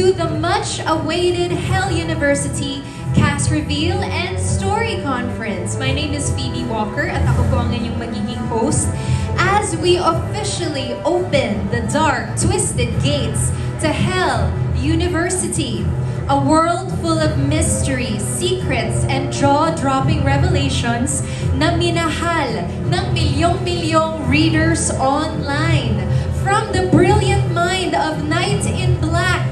to the much-awaited Hell University Cast Reveal and Story Conference. My name is Phoebe Walker at ako po ang inyong magiging host as we officially open the dark, twisted gates to Hell University. A world full of mysteries, secrets, and jaw-dropping revelations na minahal ng milyong-milyong readers online. From the brilliant mind of Knight in Black,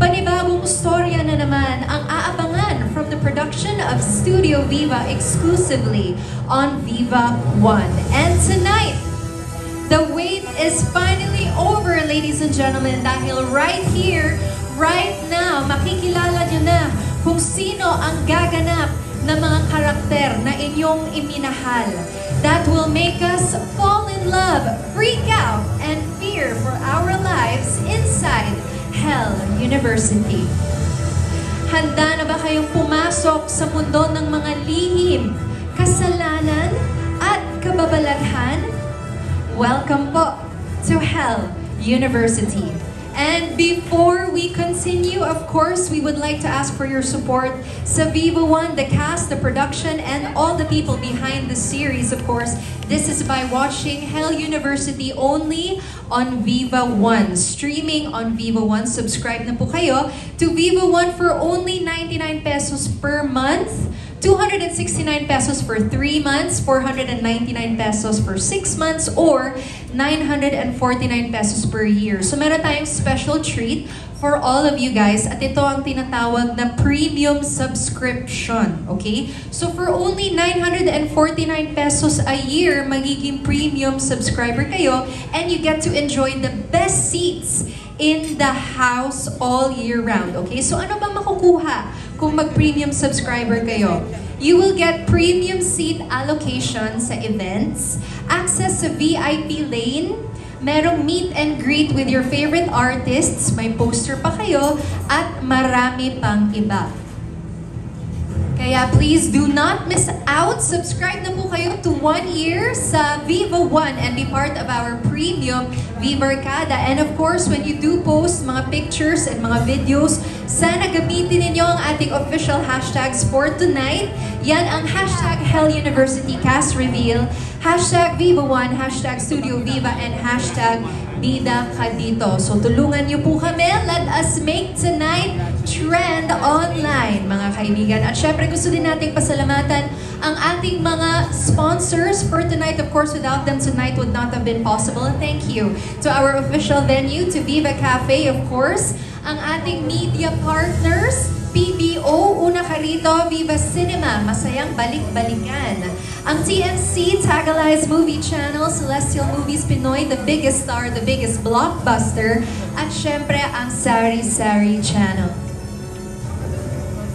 panibagong storya na naman ang aabangan from the production of Studio Viva exclusively on Viva One. And tonight, the wait is finally over, ladies and gentlemen, dahil right here, right now, makikilala nyo na kung sino ang gaganap na mga karakter na inyong iminahal that will make us fall in love, freak out, and fear for our lives inside Hell University. Handa na ba kayong pumasok sa mundo ng mga lihim, kasalanan, at kababalaghan? Welcome po to Hell University. And before we continue, of course, we would like to ask for your support sa Viva One, the cast, the production, and all the people behind the series, of course. This is by watching Hell University only on Viva One. Streaming on Viva One. Subscribe na po kayo to Viva One for only 99 pesos per month. 269 pesos for 3 months, 499 pesos for 6 months, or 949 pesos per year. So meron tayong special treat for all of you guys at ito ang tinatawag na premium subscription, okay? So for only 949 pesos a year, magiging premium subscriber kayo and you get to enjoy the best seats in the house all year round, okay? So ano ba makukuha kung mag-premium subscriber kayo? You will get premium seat allocation sa events, access sa VIP lane, merong meet and greet with your favorite artists, may poster pa kayo, at marami pang iba. Kaya please do not miss out. Subscribe na po kayo to 1 year sa Viva One and be part of our premium Viva Arcada. And of course, when you do post mga pictures and mga videos, sana gamitin ninyo ang ating official hashtags for tonight. Yan ang hashtag Hell University Cast Reveal, hashtag Viva One, hashtag Studio Viva, and hashtag Bida Ka Dito. So tulungan niyo po kami. Let us make tonight trend online, mga kaibigan. At syempre gusto din nating pasalamatan ang ating mga sponsors for tonight. Of course, without them tonight would not have been possible. And thank you to our official venue, to Viva Cafe, of course. Ang ating media partners, PBO, una ka rito, Viva Cinema, masayang balik-balikan. Ang TNC, Tagalize Movie Channel, Celestial Movies Pinoy, the biggest star, the biggest blockbuster, at syempre ang Sari Sari Channel.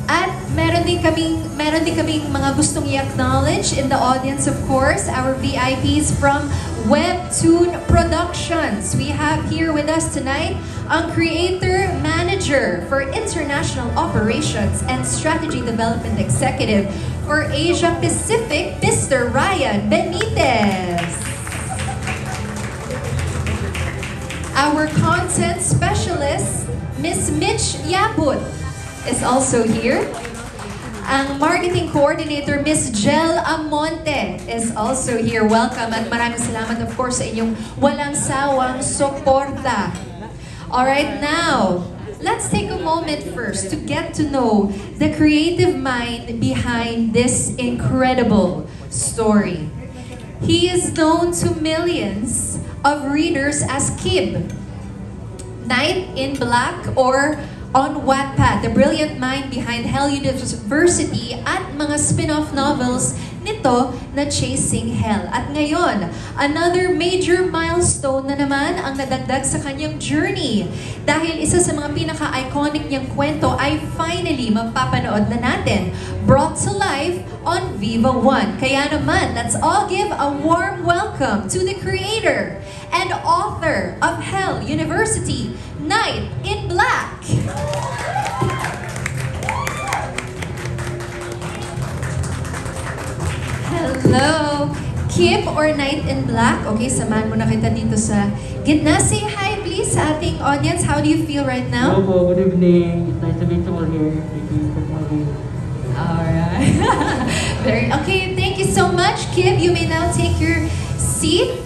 At meron din kaming mga gustong i-acknowledge in the audience, of course, our VIPs from Webtoon Productions. We have here with us tonight ang Creator Manager for International Operations and Strategy Development Executive for Asia Pacific, Mr. Ryan Benitez. Our Content Specialist, Ms. Mitch Yaput, is also here. Ang Marketing Coordinator, Ms. Jel Amonte, is also here. Welcome at maraming salamat, of course, sa inyong walang sawang suporta. Alright, now, let's take a moment first to get to know the creative mind behind this incredible story. He is known to millions of readers as Kib, Knight in Black, or on Wattpad, the brilliant mind behind Hell University, at mga spin-off novels nito na Chasing Hell. At ngayon, another major milestone na naman ang nadagdag sa kanyang journey. Dahil isa sa mga pinaka-iconic niyang kwento ay finally mapapanood na natin, brought to life on Viva One. Kaya naman, let's all give a warm welcome to the creator and author of Hell University, Knight in Black. Hello! Kib or Knight in Black. Okay, samahan mo na kita dito sa gitna. Say hi, please. please, sa ating audience. How do you feel right now? Hello po, good evening. It's nice to meet you all here. Thank you for coming. Alright. Okay, thank you so much, Kib. You may now take your seat.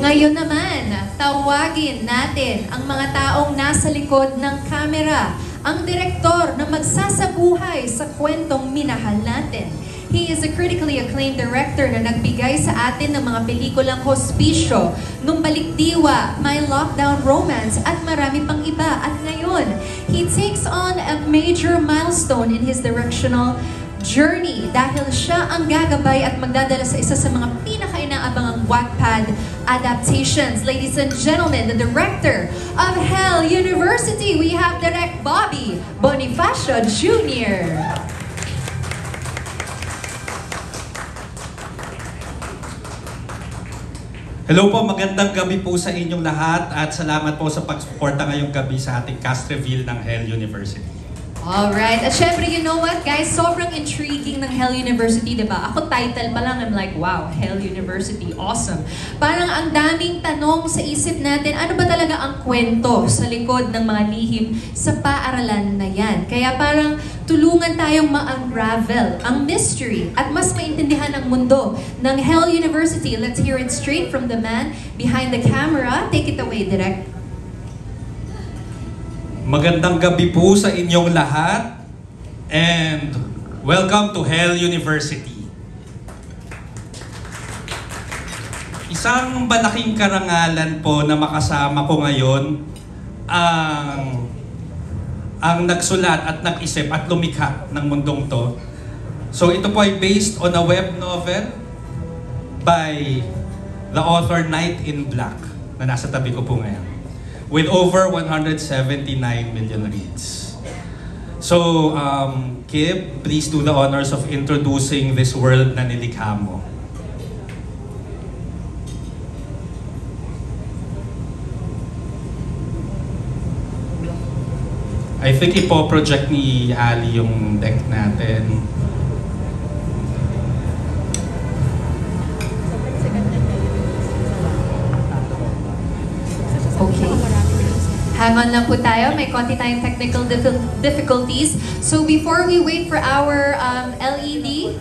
Ngayon naman, tawagin natin ang mga taong nasa likod ng kamera, ang direktor na magsasabuhay sa kwentong minahal natin. He is a critically acclaimed director na nagbigay sa atin ng mga pelikulang Hospisyo, Nung Balikdiwa, My Lockdown Romance, at marami pang iba. At ngayon, he takes on a major milestone in his directional journey dahil siya ang gagabay at magdadala sa isa sa mga pinaka-inaabangang Wattpad adaptations. Ladies and gentlemen, the director of Hell University, we have Direct Bobby Bonifacio Jr. Hello po, magandang gabi po sa inyong lahat at salamat po sa pagsuporta ngayong gabi sa ating cast reveal ng Hell University. Alright. At syempre, you know what, guys? Sobrang intriguing ng Hell University, diba? Ako, title pa lang, I'm like, wow, Hell University, awesome. Parang ang daming tanong sa isip natin, ano ba talaga ang kwento sa likod ng mga lihim sa paaralan na yan? Kaya parang tulungan tayong ma-unravel ang mystery at mas maintindihan ang mundo ng Hell University. Let's hear it straight from the man behind the camera. Take it away, Direk. Magandang gabi po sa inyong lahat and welcome to Hell University. Isang malaking karangalan po na makasama ko ngayon ang nagsulat at nag-isip at lumikha ng mundong to. So ito po ay based on a web novel by the author Knight in Black na nasa tabi ko po ngayon, with over 179 million reads. So, Kib, please do the honors of introducing this world na nilikha mo. I think ipo-project ni Ali yung deck natin. Okay. Hang on lang po tayo. May konti tayong technical difficulties. So before we wait for our LED,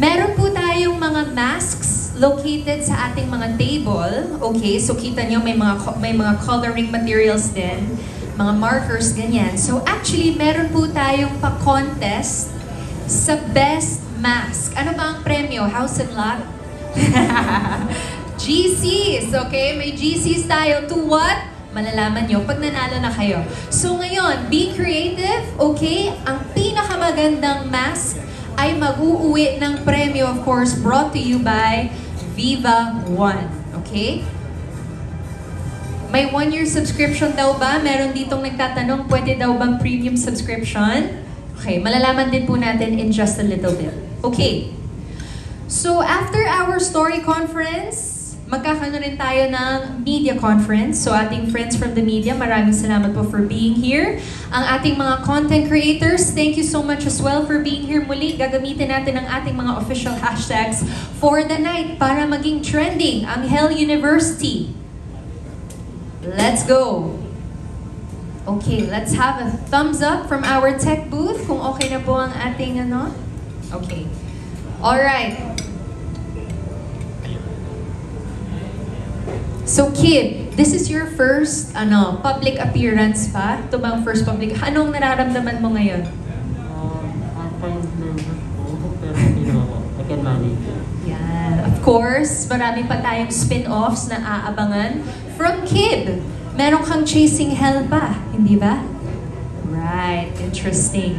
meron po tayong mga masks located sa ating mga table. Okay, so kita nyo may mga coloring materials din, mga markers, ganyan. So actually, meron po tayong pa-contest sa best mask. Ano ba ang premyo? House and lot? GCs, okay? May GCs tayo. To what? Malalaman nyo pag nanalo na kayo. So ngayon, be creative, okay? Ang pinakamagandang mask ay mag-uuwi ng premyo, of course, brought to you by Viva One, okay? May 1-year subscription daw ba? Meron ditong nagtatanong, pwede daw bang premium subscription? Okay, malalaman din po natin in just a little bit. Okay. So after our story conference, magkakaroon rin tayo ng media conference. So ating friends from the media, maraming salamat po for being here. Ang ating mga content creators, thank you so much as well for being here muli. Gagamitin natin ang ating mga official hashtags for the night para maging trending ang Hell University. Let's go! Okay, let's have a thumbs up from our tech booth kung okay na po ang ating ano. Okay. Alright. So Kib, this is your first public appearance pa? Ito ba ang first public? Anong nararamdaman mo ngayon? I'm fine nervous po, pero hindi naman po. I can manage. Yan. Of course, marami pa tayong spin-offs na aabangan. From Kib, meron kang Chasing Hell pa, hindi ba? Right, interesting.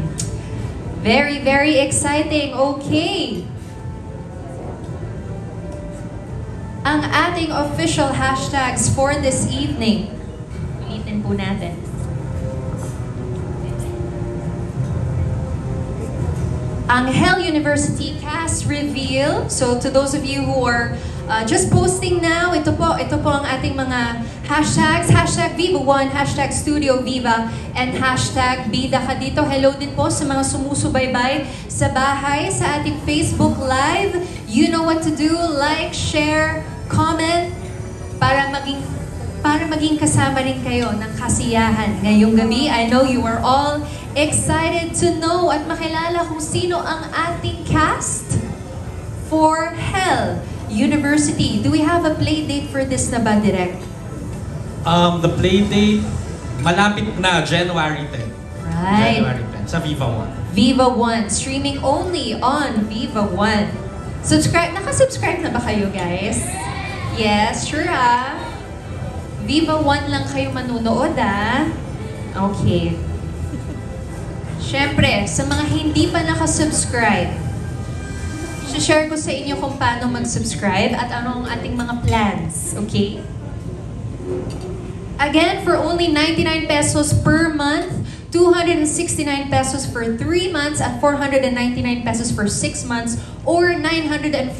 Very, very exciting. Okay. Ang ating official hashtags for this evening. Ulitin po natin. Ang Hell University cast reveal. So to those of you who are just posting now, ito po ang ating mga hashtags. Hashtag Viva1, hashtag Studio Viva, and hashtag Bida Ka Dito. Hello din po sa mga sumusubaybay sa bahay, sa ating Facebook Live. You know what to do. Like, share, comment, para maging kasama rin kayo ng kasiyahan ngayong gabi. I know you are all excited to know at makilala kung sino ang ating cast for Hell University. Do we have a play date for this na ba, Direk? The play date, malapit na, January 10. Right. January 10, sa Viva One. Viva One, streaming only on Viva One. Naka-subscribe na ba kayo, guys? Yes, sure ah. Viva One lang kayo manunood ah. Okay. Siyempre, sa mga hindi pa naka-subscribe, share ko sa inyo kung paano mag-subscribe at anong ating mga plans, okay? Again, for only 99 pesos per month, 269 pesos for 3 months, at 499 pesos for 6 months, or 949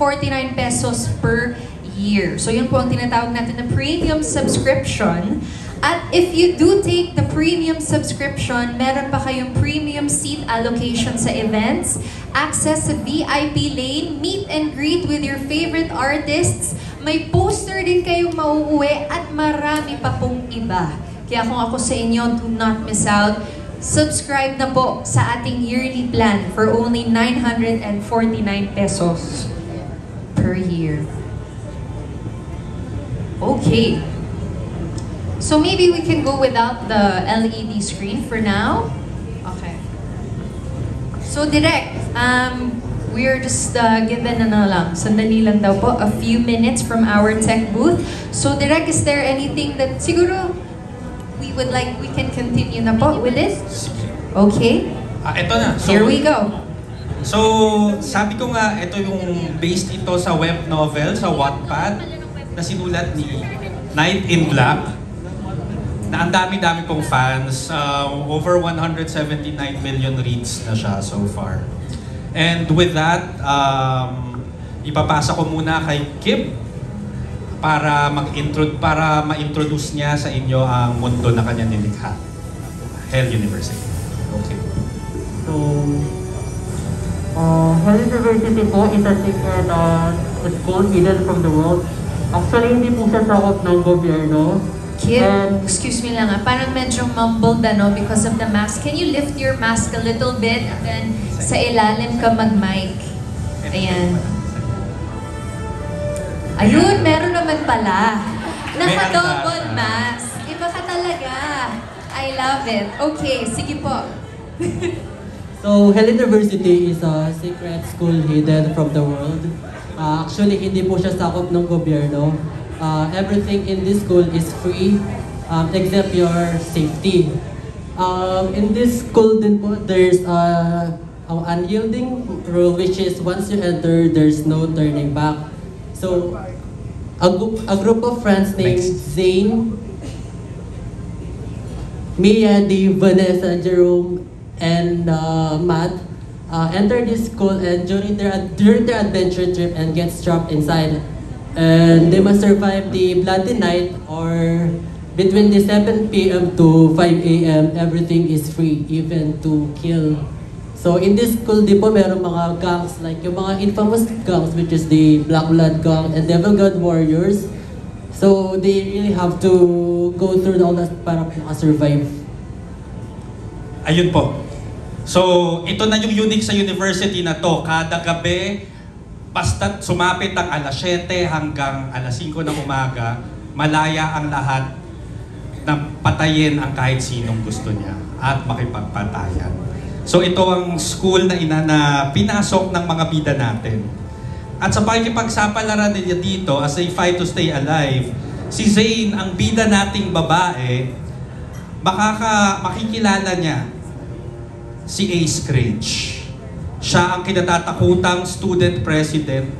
pesos per year. So yun po ang tinatawag natin na premium subscription. At if you do take the premium subscription, meron pa kayong premium seat allocation sa events, access sa VIP lane, meet and greet with your favorite artists, may poster din kayong mauuwi at marami pa pong iba. Kaya kung ako sa inyo, do not miss out. Subscribe na po sa ating yearly plan for only 949 pesos per year. Okay. So maybe we can go without the LED screen for now. Okay. So direct, we're just given sandali lang daw po, a few minutes from our tech booth. So direct, is there anything that siguro we can continue na po with this? Okay. Ito na. So, here we go. So, sabi ko nga, ito yung based ito sa web novel, sa Wattpad, na sinulat ni Night in Black, na ang dami-dami pong fans. Over 179 million reads na siya so far. And with that, ipapasa ko muna kay Kim para ma-introduce niya sa inyo ang mundo na kanya nilikha. Hell University. Okay. So, Hell University po is a secret school hidden from the world. Actually, hindi po siya sakop ng gobyerno. Kim, excuse me lang parang medyo mumbled because of the mask. Can you lift your mask a little bit and then sa ilalim ka mag-mic? Ayan. Ayun, meron naman pala. Naka-double mask. Iba ka talaga. I love it. Okay, sige po. So, Hell University is a secret school hidden from the world. Actually, hindi po siya sakop ng gobyerno. Everything in this school is free, except your safety. In this school din po, there's an unyielding rule, which is once you enter, there's no turning back. So, a group of friends named Zane, Mia, Dee, Vanessa, Jerome, and Matt enter this school, and during their adventure trip and get trapped inside, and they must survive the bloody night, or between the 7 p.m. to 5 a.m. everything is free, even to kill. So in this school di po meron mga gangs, like yung mga infamous gangs, which is the Black Blood Gang and Devil God Warriors. So they really have to go through all that para survive. Ayun po. So, ito na yung unique sa university na to. Kada gabi, basta sumapit ang alas 7 hanggang alas 5 ng umaga, malaya ang lahat na patayin ang kahit sinong gusto niya at makipagpatayan. So, ito ang school na pinasok ng mga bida natin. At sa pakikipagsapalaran nila dito, as they fight to stay alive, si Zane, ang bida nating babae, makikilala niya si Ace Cringe. Siya ang kinatatakutang student president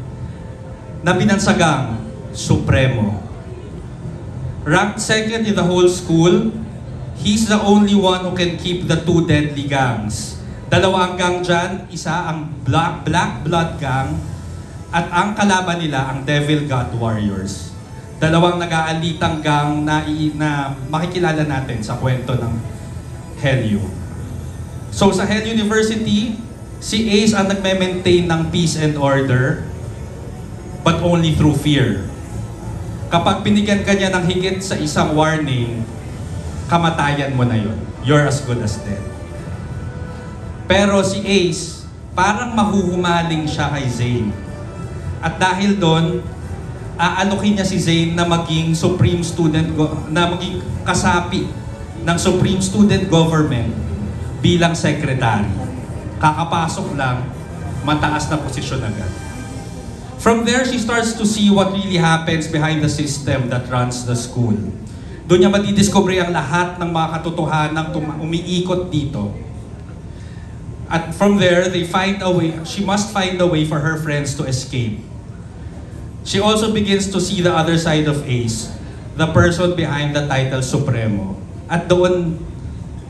na binansagang Supremo. Ranked second in the whole school, he's the only one who can keep the two deadly gangs. Dalawang gang dyan, isa ang Black Blood Gang at ang kalaban nila ang Devil God Warriors. Dalawang nag-aalitang gang na makikilala natin sa kwento ng Hell U. So sa Hell University, si Ace ang nagme-maintain ng peace and order, but only through fear. Kapag binigyan ka niya ng higit sa isang warning, kamatayan mo na yun. You're as good as dead. Pero si Ace, parang mahuhumaling siya kay Zane. At dahil doon, aanukin niya si Zane na maging supreme student, na maging kasapi ng Supreme Student Government bilang secretary. Kakapasok lang, mataas na posisyon agad. From there, she starts to see what really happens behind the system that runs the school. Doon niya madidiscover ang lahat ng mga katotohanang umiikot dito. At from there, she must find a way for her friends to escape. She also begins to see the other side of Ace, the person behind the title Supremo. At doon,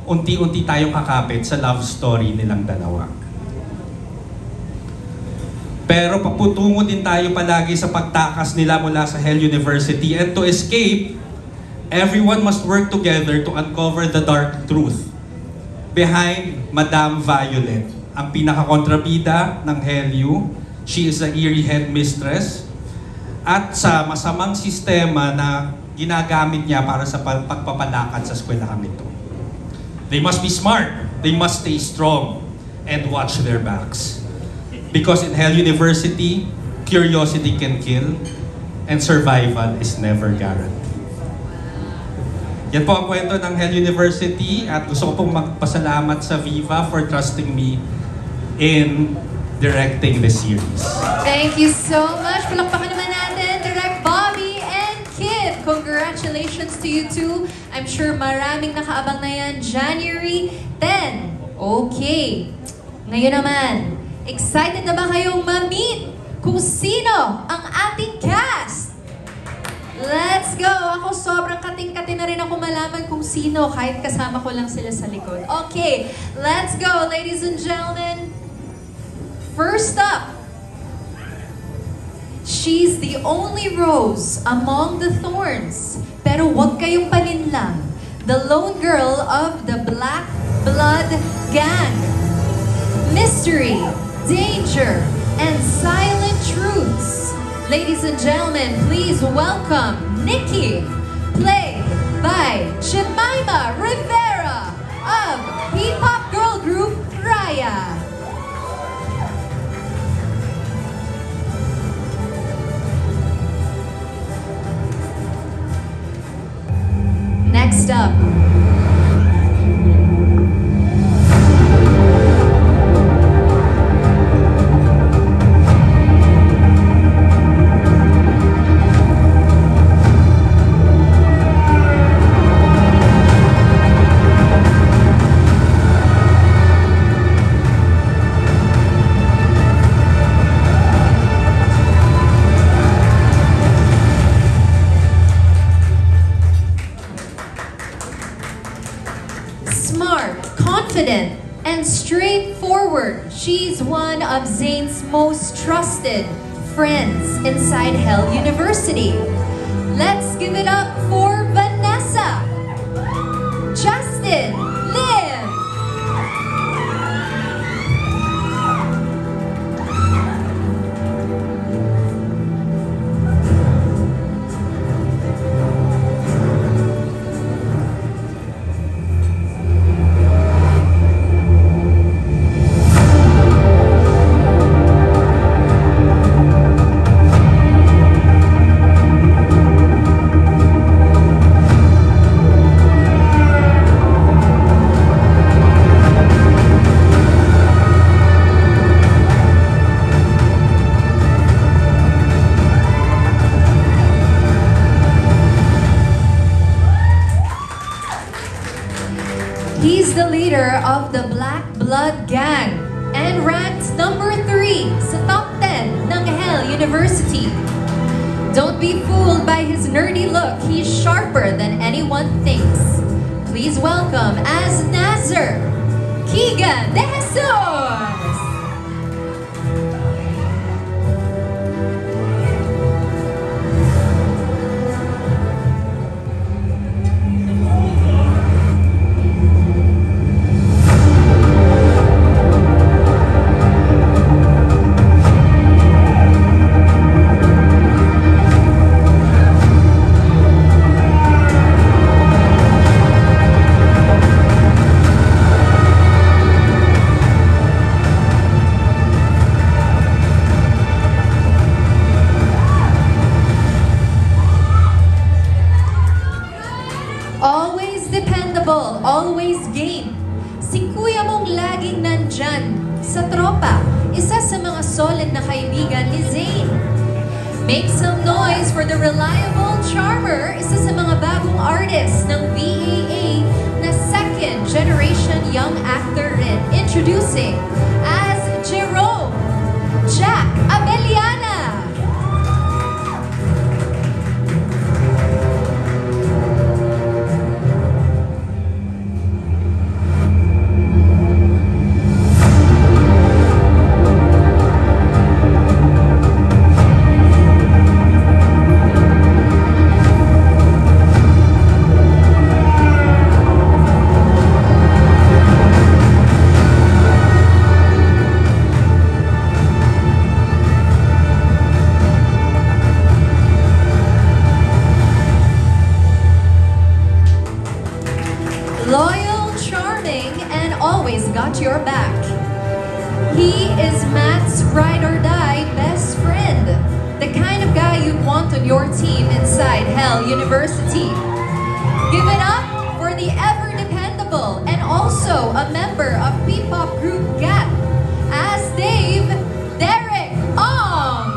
unti-unti tayong kakapit sa love story nilang dalawa. Pero paputungo din tayo palagi sa pagtakas nila mula sa Hell University. And to escape, everyone must work together to uncover the dark truth behind Madame Violet, ang pinaka-kontrabida ng HELU. She is the eerie headmistress. At sa masamang sistema na ginagamit niya para sa pagpapalakad sa eskwelahan nito. They must be smart, they must stay strong, and watch their backs. Because in Hell University, curiosity can kill, and survival is never guaranteed. Yan po ang kwento ng Hell University, at gusto ko pong magpasalamat sa Viva for trusting me in directing the series. Thank you so much. Palakpakan naman natin, Direct Bobby and Kid. Congratulations to you two. I'm sure maraming nakaabang na yan. January 10. Okay. Ngayon naman, excited na ba kayong ma-meet kung sino ang ating cast? Let's go! Ako sobrang kating-kati na rin ako malaman kung sino kahit kasama ko lang sila sa likod. Okay, let's go ladies and gentlemen. First up, she's the only rose among the thorns. Pero huwag kayong palinlang. The lone girl of the Black Blood Gang. Mystery, danger, and silent truths. Ladies and gentlemen, please welcome Nikki, played by Jemima Rivera of P-pop girl group Raya. Next up, smart, confident, and straightforward. She's one of Zane's most trusted friends inside Hell University. Let's give it up for Vanessa, Justin, Liv. He's the leader of the Black Blood Gang and ranked number 3 sa top 10 ng Hell University. Don't be fooled by his nerdy look. He's sharper than anyone thinks. Please welcome as Nazar, Keegan De Jesus! isa sa mga solid na kaibigan ni Zayn. Make some noise for the reliable charmer, isa sa mga bagong artists ng VAA na second generation young actor rin. Introducing as Jerome, Jack Abeliana. Loyal, charming, and always got your back. He is Matt's ride or die best friend. The kind of guy you'd want on your team inside Hell University. Give it up for the ever dependable and also a member of P-pop group Gap as Dave Derek Ong.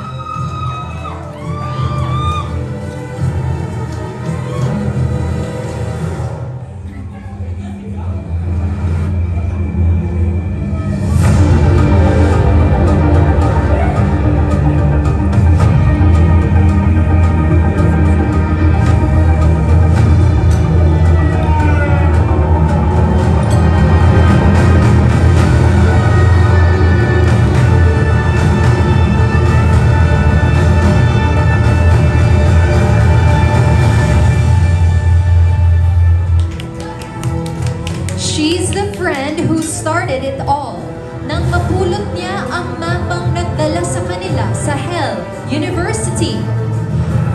She's the friend who started it all nang mapulot niya ang mapang nagdala sa kanila sa Hell University.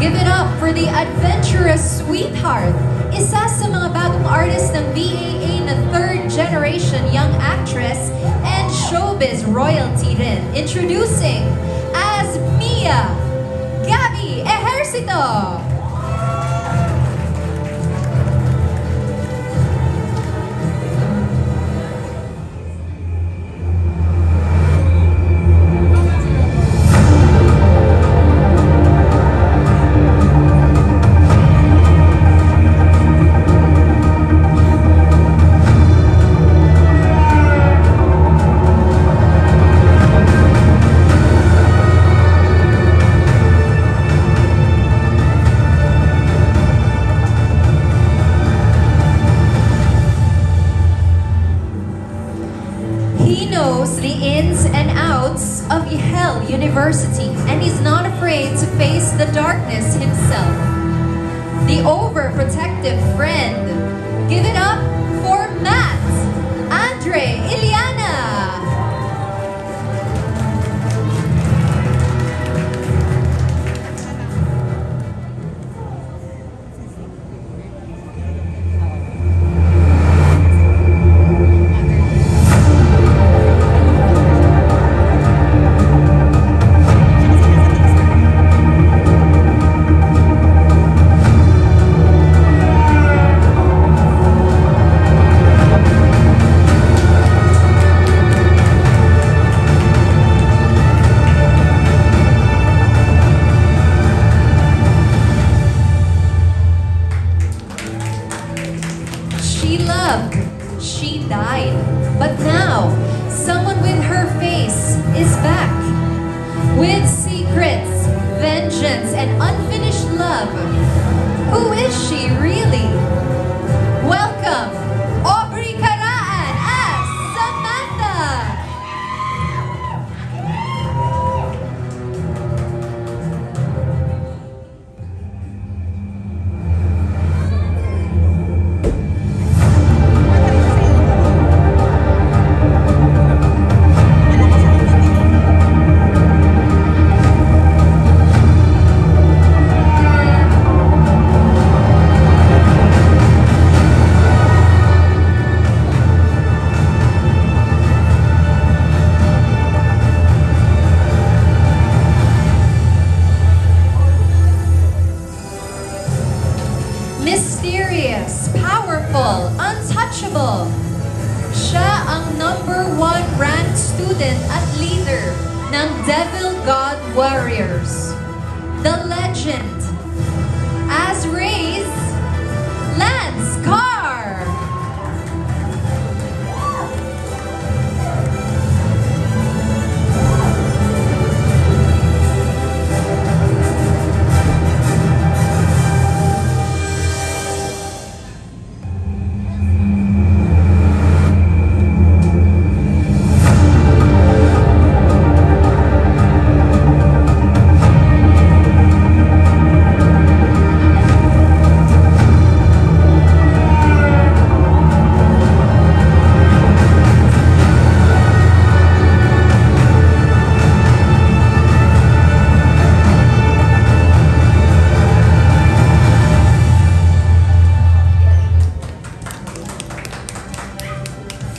Give it up for the adventurous sweetheart, isa sa mga bagong artist ng VAA na third generation young actress and showbiz royalty rin. Introducing as Mia Gabby Ejercito. He knows the ins and outs of Hell University, and he's not afraid to face the darkness himself. The overprotective friend. Give it up for Matt Andre Iliana. She loved, she died, but now someone with her face is back. With secrets, vengeance, and unfinished love. Who is she really? Welcome, Aubrey Caraan as Samantha. leader ng Devil God Warriors, the legend, as raised, Lance Carr.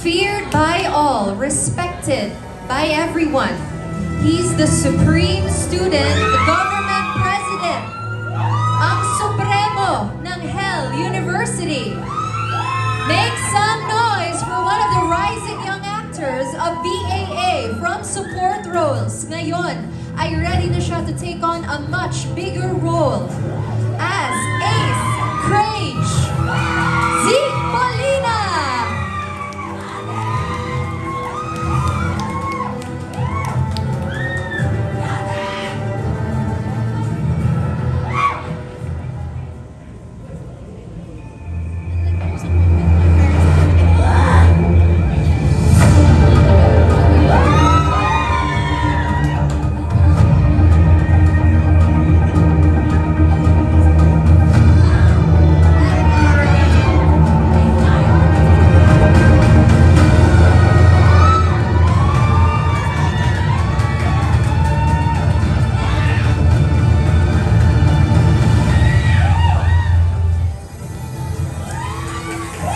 Feared by all, respected by everyone. He's the supreme student, the government president, ang supremo ng Hell University. Make some noise for one of the rising young actors of BAA from support roles. Ngayon ay ready na siya to take on a much bigger role as Ace Crage, Zeke Molina.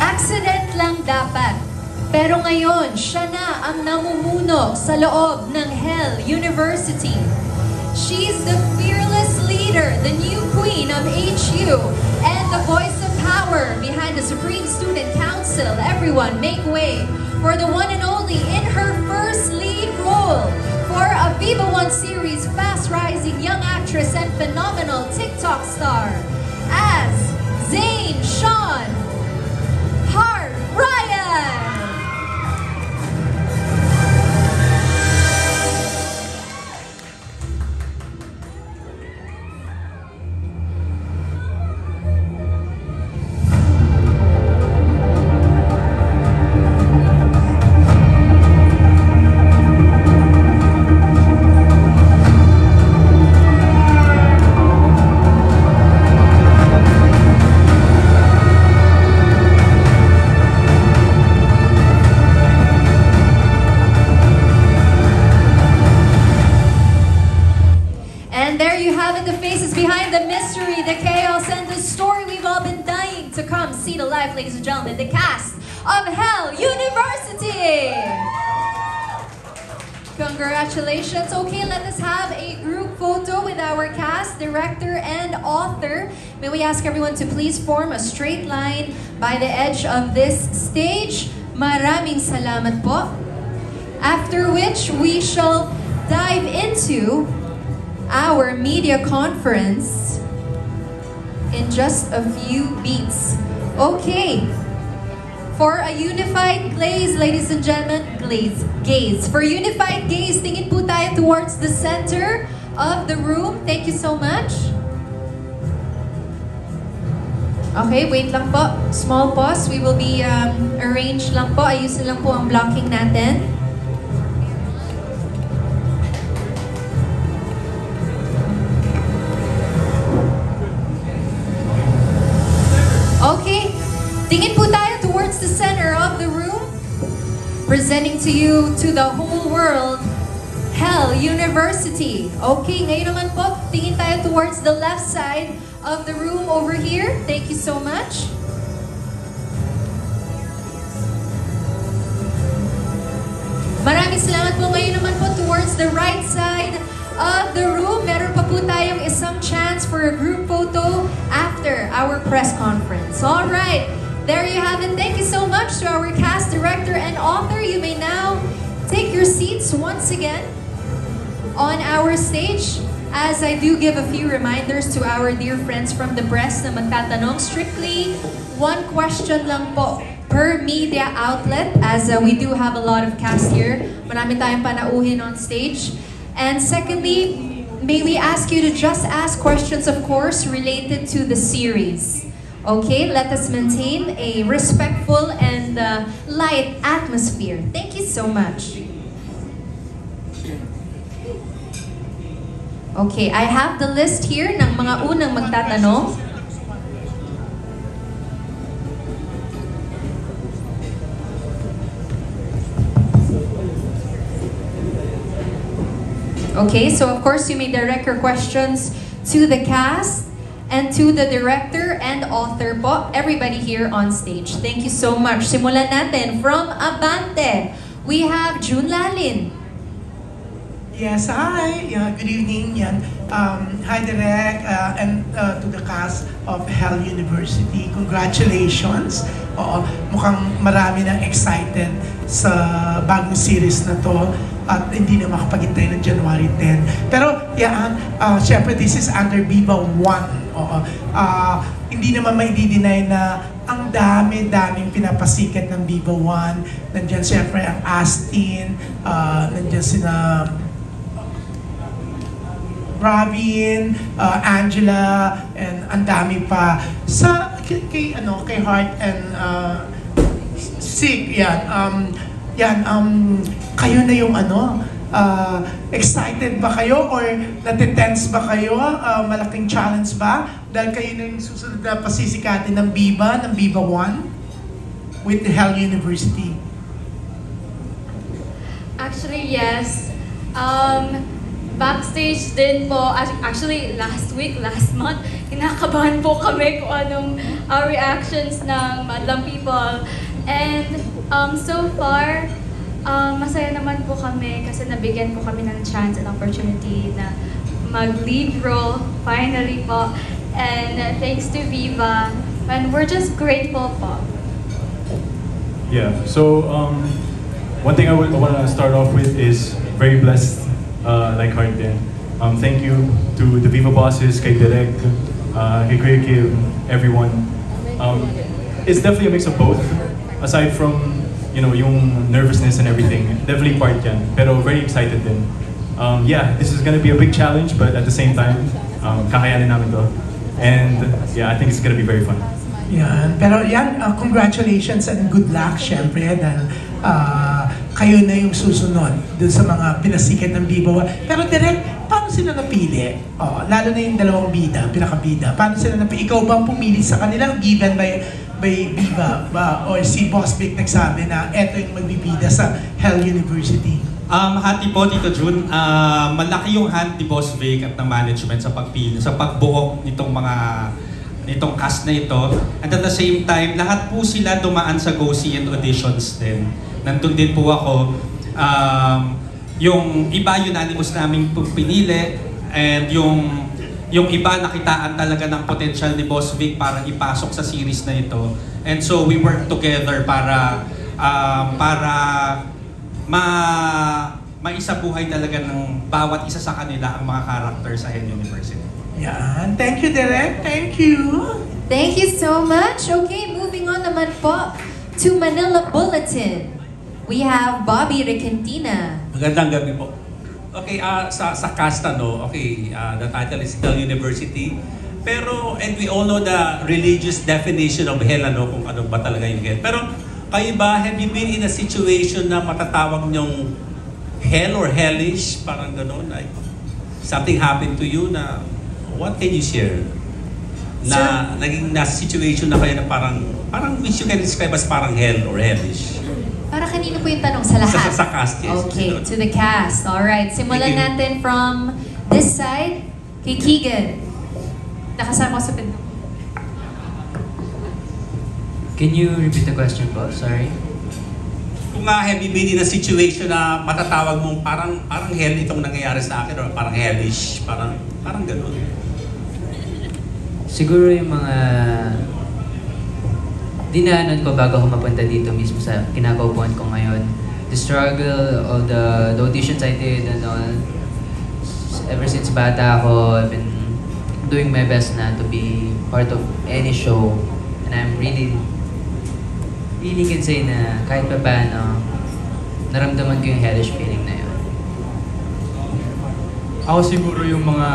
Accident lang dapat. Pero ngayon, siya na ang namumuno sa loob ng Hell University. She's the fearless leader, the new queen of HU, and the voice of power behind the Supreme Student Council. Everyone, make way for the one and only in her first lead role for a Viva One series fast-rising young actress and phenomenal TikTok star as Zane Sean Hart Ryan. Behind the mystery, the chaos, and the story we've all been dying to come see to life, ladies and gentlemen, the cast of Hell University! Congratulations. Okay, let us have a group photo with our cast, director, and author. May we ask everyone to please form a straight line by the edge of this stage. Maraming salamat po. After which, we shall dive into our media conference in just a few beats. Okay. For a unified gaze, ladies and gentlemen, gaze. For unified gaze, tingin po tayo towards the center of the room. Thank you so much. Okay, wait lang po. Small pause. We will be arranged lang po. Ayusin lang po ang blocking natin. Okay, tingin po tayo towards the center of the room. Presenting to you, to the whole world, Hell University. Okay, ngayon naman po, tingin tayo towards the left side of the room over here. Thank you so much. Maraming salamat po. Ngayon naman po towards the right side of the room. Meron pa po tayong isang chance for a group photo after our press conference. All right, there you have it. Thank you so much to our cast, director, and author. You may now take your seats once again. on our stage. As I do give a few reminders to our dear friends from the press na magtatanong, strictly one question lang po per media outlet, as we do have a lot of cast here. Marami tayong panauhin on stage. And secondly, may we ask you to just ask questions, of course, related to the series. Okay, let us maintain a respectful and light atmosphere. Thank you so much. Okay, I have the list here ng mga unang magtatanong. Okay, so of course you may direct your questions to the cast and to the director and author po, everybody here on stage. Thank you so much. Simulan natin from Abante. We have June Lalin. Yes, hi. Yeah, good evening. Yan. Hi, Direk, and to the cast of Hell University. Congratulations. Oo, mukhang marami nang excited sa bagong series na to at hindi na makapagintay ng January 10. Pero, yan, syempre, this is under Viva 1. Oo. Hindi naman maidi-deny na ang dami-daming pinapasikat ng Viva 1. Nandiyan syempre ang Astin, nandiyan sina Robin, Angela, and ang dami pa. Sa kay Heart and Sick, kayo na yung excited ba kayo or natitense ba kayo? Malaking challenge ba? Dahil kayo na yung susunod na pasisikatin ng Viva 1 with the Hell University. Actually, yes. Backstage din po, actually last month, kinakabahan po kami kung anong reactions ng Madlang people. And so far, masaya naman po kami kasi nabigyan po kami ng chance and opportunity na mag-lead role finally po. And thanks to Viva, and we're just grateful po. Yeah, so one thing I want to start off with is very blessed, like Heart din. Thank you to the Viva bosses, kay Direk, kay Kuya Kim, everyone. It's definitely a mix of both. Aside from, yung nervousness and everything, definitely part yan. Pero very excited din. Yeah, this is gonna be a big challenge, but at the same time, kakayanin namin to. And yeah, I think it's gonna be very fun. Yan. Pero yan, congratulations and good luck, syempre, dahil kayo na yung susunod dun sa mga pinasikat ng Viva. Pero direct, paano sila napili? Lalo na yung dalawang bida, pinakabida. Paano sila napili? Ikaw bang pumili sa kanila? Given by Viva ba? Or si Boss Vic nagsabi na eto yung magbibida sa Hell University? Hati po, Tito June. Malaki yung hand ni Boss Vic at ng management sa pagpili, sa pagbuhok nitong cast na ito. And at the same time, lahat po sila dumaan sa Go See and auditions din. Nandun din po ako. Yung iba unanimous naming pinili, and yung iba nakitaan talaga ng potential ni Boss Vic para ipasok sa series na ito. And so we work together para maisabuhay talaga ng bawat isa sa kanila ang mga character sa Hell University. Yan. Thank you, Direk. Thank you. Thank you so much. Okay, moving on naman po to Manila Bulletin. We have Bobby Recantina. Magandang gabi po. Okay, sa cast the title is Hell University. Pero, and we all know the religious definition of hell, kung ano ba talaga yung hell. Pero, kayo ba, have you been in a situation na matatawag nyong hell or hellish? Parang gano'n, like, something happened to you na, what can you share? Na, naging nasa situation na kayo na parang which you can describe as parang hell or hellish. Para kanino po yung tanong? Sa lahat? Sa cast, yes. Okay, to the cast. Alright, simulan natin from this side, kay Keegan. Nakasama ko sa pinto. Can you repeat the question po? Sorry. Kung have you been in a situation na matatawag mong parang hell itong nangyayari sa akin or parang hellish, parang gano'n. Siguro yung mga dinaanan ko bago ako mapunta dito mismo sa kinakaupuan ko ngayon. The struggle of the auditions I did and all. ever since bata ako, I've been doing my best na to be part of any show. And I'm really can say na kahit pa paano, naramdaman ko yung hellish feeling na yun. Ako siguro yung mga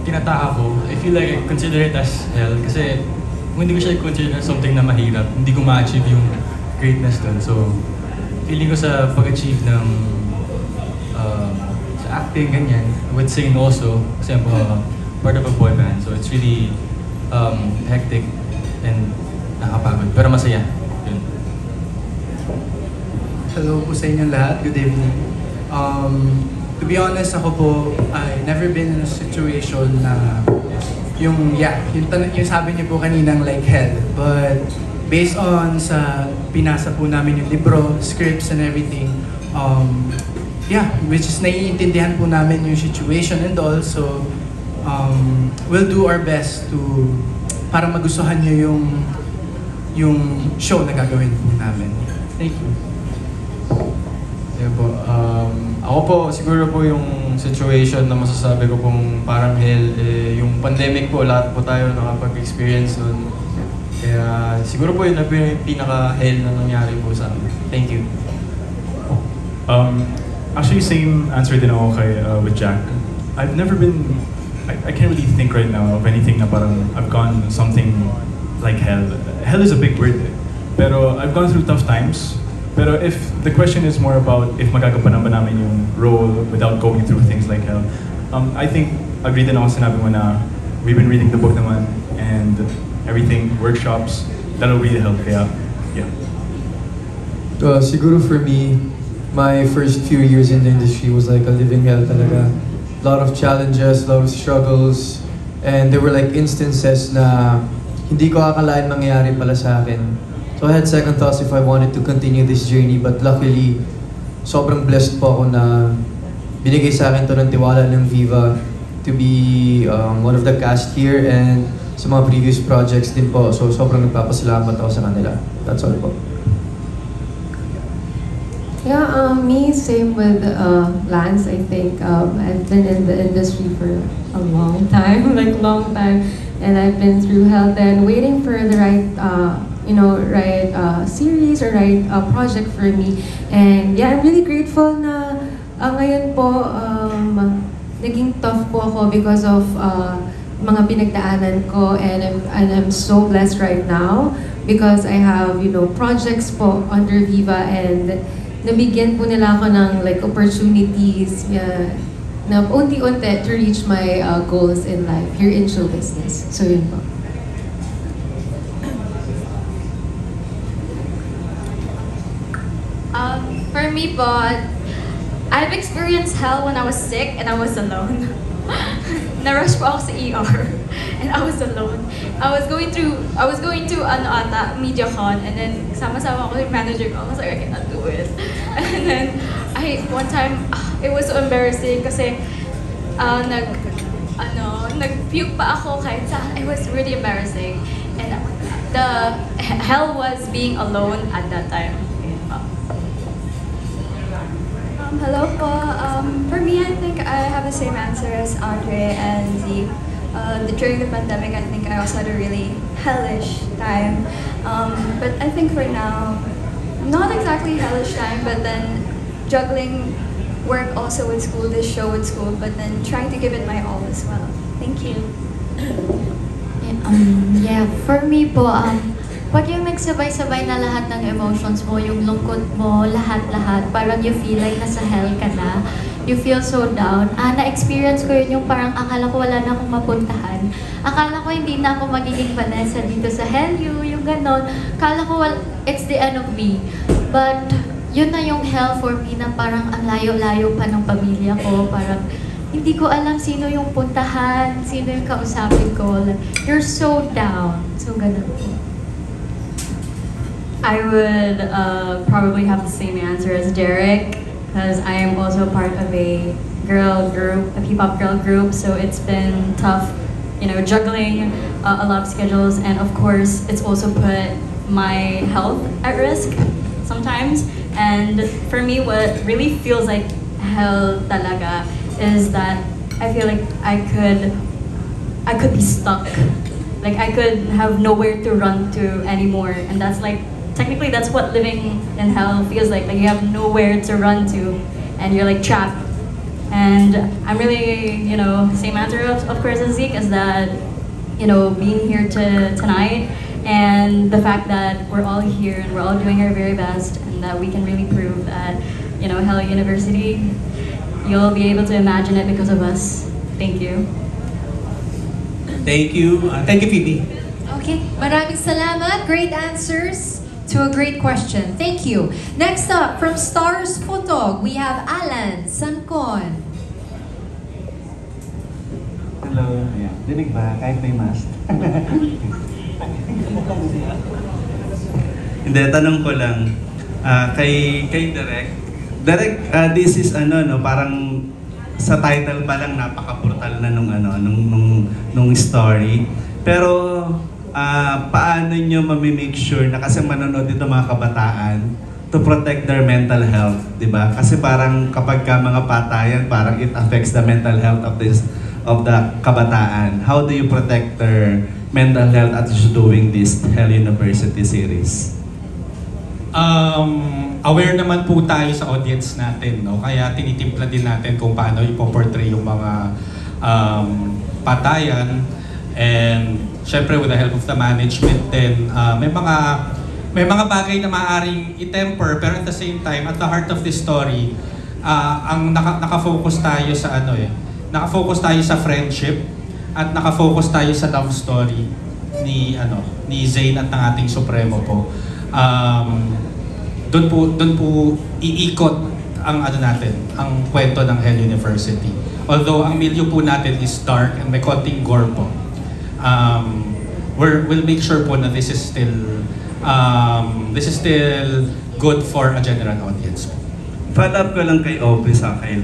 tinataka ko, I feel like I consider it as hell kasi kung hindi ko siya consider something na mahirap, hindi ko ma-achieve yung greatness dun. So, feeling ko sa pag-achieve ng sa acting, ganyan, with singing also, kasi I'm part of a boy band. So, it's really hectic and nakapagod, pero masaya. Yun. Hello po sa inyong lahat. Good evening. To be honest, ako po, I never been in a situation na yung sabi niyo po kaninang like hell. But based on sa pinasa po namin yung libro, scripts and everything, which is naiintindihan po namin yung situation and all. So, we'll do our best to para magustuhan niyo yung show na gagawin po namin. Thank you. Yeah po. Ako po, siguro po yung situation na masasabi ko pong parang hell, yung pandemic po, lahat po tayo nakapag-experience nun. Kaya siguro po yun na yung pinaka-hell na nangyari po sa amin. Thank you. Actually, same answer din ako kay with Jack. I've never been, I can't really think right now of anything na parang I've gone something like hell. Hell is a big word. Pero I've gone through tough times. Pero if the question is more about if magagampanan ba namin yung role without going through things like hell, I think agree din ako sinabi mo na we've been reading the book naman and everything, workshops, that'll really help. Kaya, yeah. Siguro for me, my first few years in the industry was like a living hell talaga. A lot of challenges, a lot of struggles, and there were like instances na hindi ko akalain mangyayari pala sa akin. So I had second thoughts if I wanted to continue this journey, but luckily, sobrang blessed po ako na binigay sa akin to ng tiwala ng Viva to be one of the cast here and sa mga previous projects din po. So sobrang nagpapasalamat ako sa kanila. That's all po. Yeah, me, same with Lance, I think. I've been in the industry for a long time, long time. And I've been through hell then, waiting for the right series or right project for me. And yeah, I'm really grateful na ngayon po, naging tough po ako because of mga pinagdaanan ko, and I'm so blessed right now because I have, projects po under Viva, and nabigyan po nila ako ng opportunities na unti-unti to reach my goals in life here in show business. So yun po. For me po, I've experienced hell when I was sick and I was alone. Na-rush po ako sa ER and I was alone. I was going to MediaCon, and then sama-sama ako yung manager ko. I was like, I cannot do it. And then one time it was so embarrassing kasi nag-puke pa ako kahit saan. It was really embarrassing. And the hell was being alone at that time. Hello po. For me, I think I have the same answer as Andre and Z. During the pandemic, I think I also had a really hellish time. But I think for now, not exactly hellish time, but then juggling work also with school, this show with school, but then trying to give it my all as well. Thank you. For me po, pag yung nagsabay-sabay na lahat ng emotions mo, yung lungkot mo, lahat-lahat, parang you feel like nasa hell ka na, you feel so down. Na-experience ko yun yung parang akala ko wala na akong mapuntahan. Akala ko hindi na ako magiging Vanessa dito sa Hell yung ganon. Akala ko it's the end of me. But yun na yung hell for me na parang ang layo-layo pa ng pamilya ko. Parang hindi ko alam sino yung puntahan, sino yung kausapin ko. Like, you're so down. So ganon po. I would probably have the same answer as Derek, because I am also part of a girl group, a P-pop girl group, so it's been tough, juggling a lot of schedules, and of course, it's also put my health at risk sometimes. And for me, what really feels like hell talaga is that I feel like I could be stuck. Like I could have nowhere to run to anymore, and that's like technically that's what living in hell feels like. Like you have nowhere to run to, and you're like trapped. And I'm really, you know, same answer of course as Zeke, is that, you know, being here tonight and the fact that we're all here and we're all doing our very best, and that we can really prove that, you know, Hell University, you'll be able to imagine it because of us. Thank you. Thank you. Thank you, Phoebe. Okay, maraming salamat. Great answers to a great question. Thank you. Next up, from Stars Photog, we have Alan Sancon. Hello. Yeah. Dinig ba? Kahit may mask. Hindi, tanong ko lang. Kay Derek. Derek, this is parang sa title pa lang napaka-brutal na nung story. Pero paano nyo mamimake sure na, kasi manonood dito mga kabataan, to protect their mental health, di ba? Kasi parang kapag ka mga patayan, parang it affects the mental health of the kabataan. How do you protect their mental health as you're doing this Hell University series? Aware naman po tayo sa audience natin, no? Kaya tinitimpla din natin kung paano ipoportray yung mga patayan. And syempre with the help of the management din, may mga bagay na maaaring i-temper, pero at the same time, at the heart of the story, ang nakafocus tayo sa nakafocus tayo sa friendship at nakafocus tayo sa love story ni Zane at ng ating Supremo po. Doon po iikot ang ang kwento ng Hell University. Although ang milieu po natin is dark and may konting gore po. We'll make sure po na this is still good for a general audience. Follow up ko lang kay Aubrey sa kay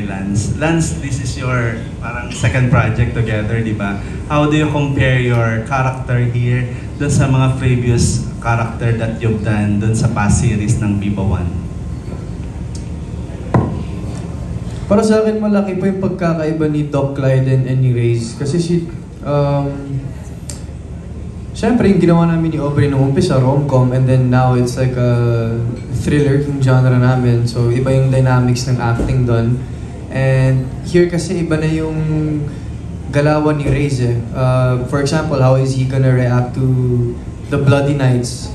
Lance. Lance, this is your parang second project together, di ba? How do you compare your character here dun sa mga previous character that you've done dun sa past series ng Viva 1? Para sa akin, malaki po yung pagkakaiba ni Doc Clyden and ni Reyes. Kasi siyempre, yung ginawa namin ni Aubrey nung umpisa, rom-com, and then now it's like a thriller yung genre namin. So, iba yung dynamics ng acting doon. And here kasi iba na yung galawan ni Reyes eh. For example, how is he gonna react to the Bloody Nights?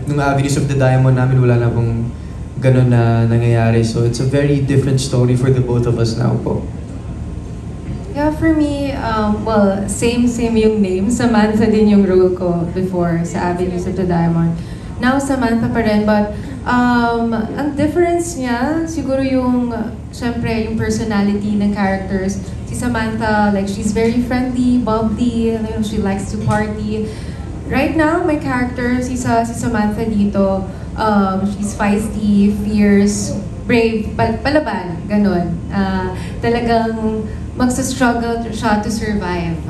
Nung Avenues of the Diamond namin, wala na pong ganun na nangyayari. So, it's a very different story for the both of us now po. Yeah, for me, well, same yung name. Samantha din yung role ko before sa Avenues of the Diamond. Now, Samantha pa rin, but ang difference niya, siguro syempre, yung personality ng characters. Si Samantha, like, she's very friendly, bubbly, she likes to party. Right now, my character, si Samantha dito, she's feisty, fierce, brave, palaban, ganun. Talagang magsa-struggle siya to survive.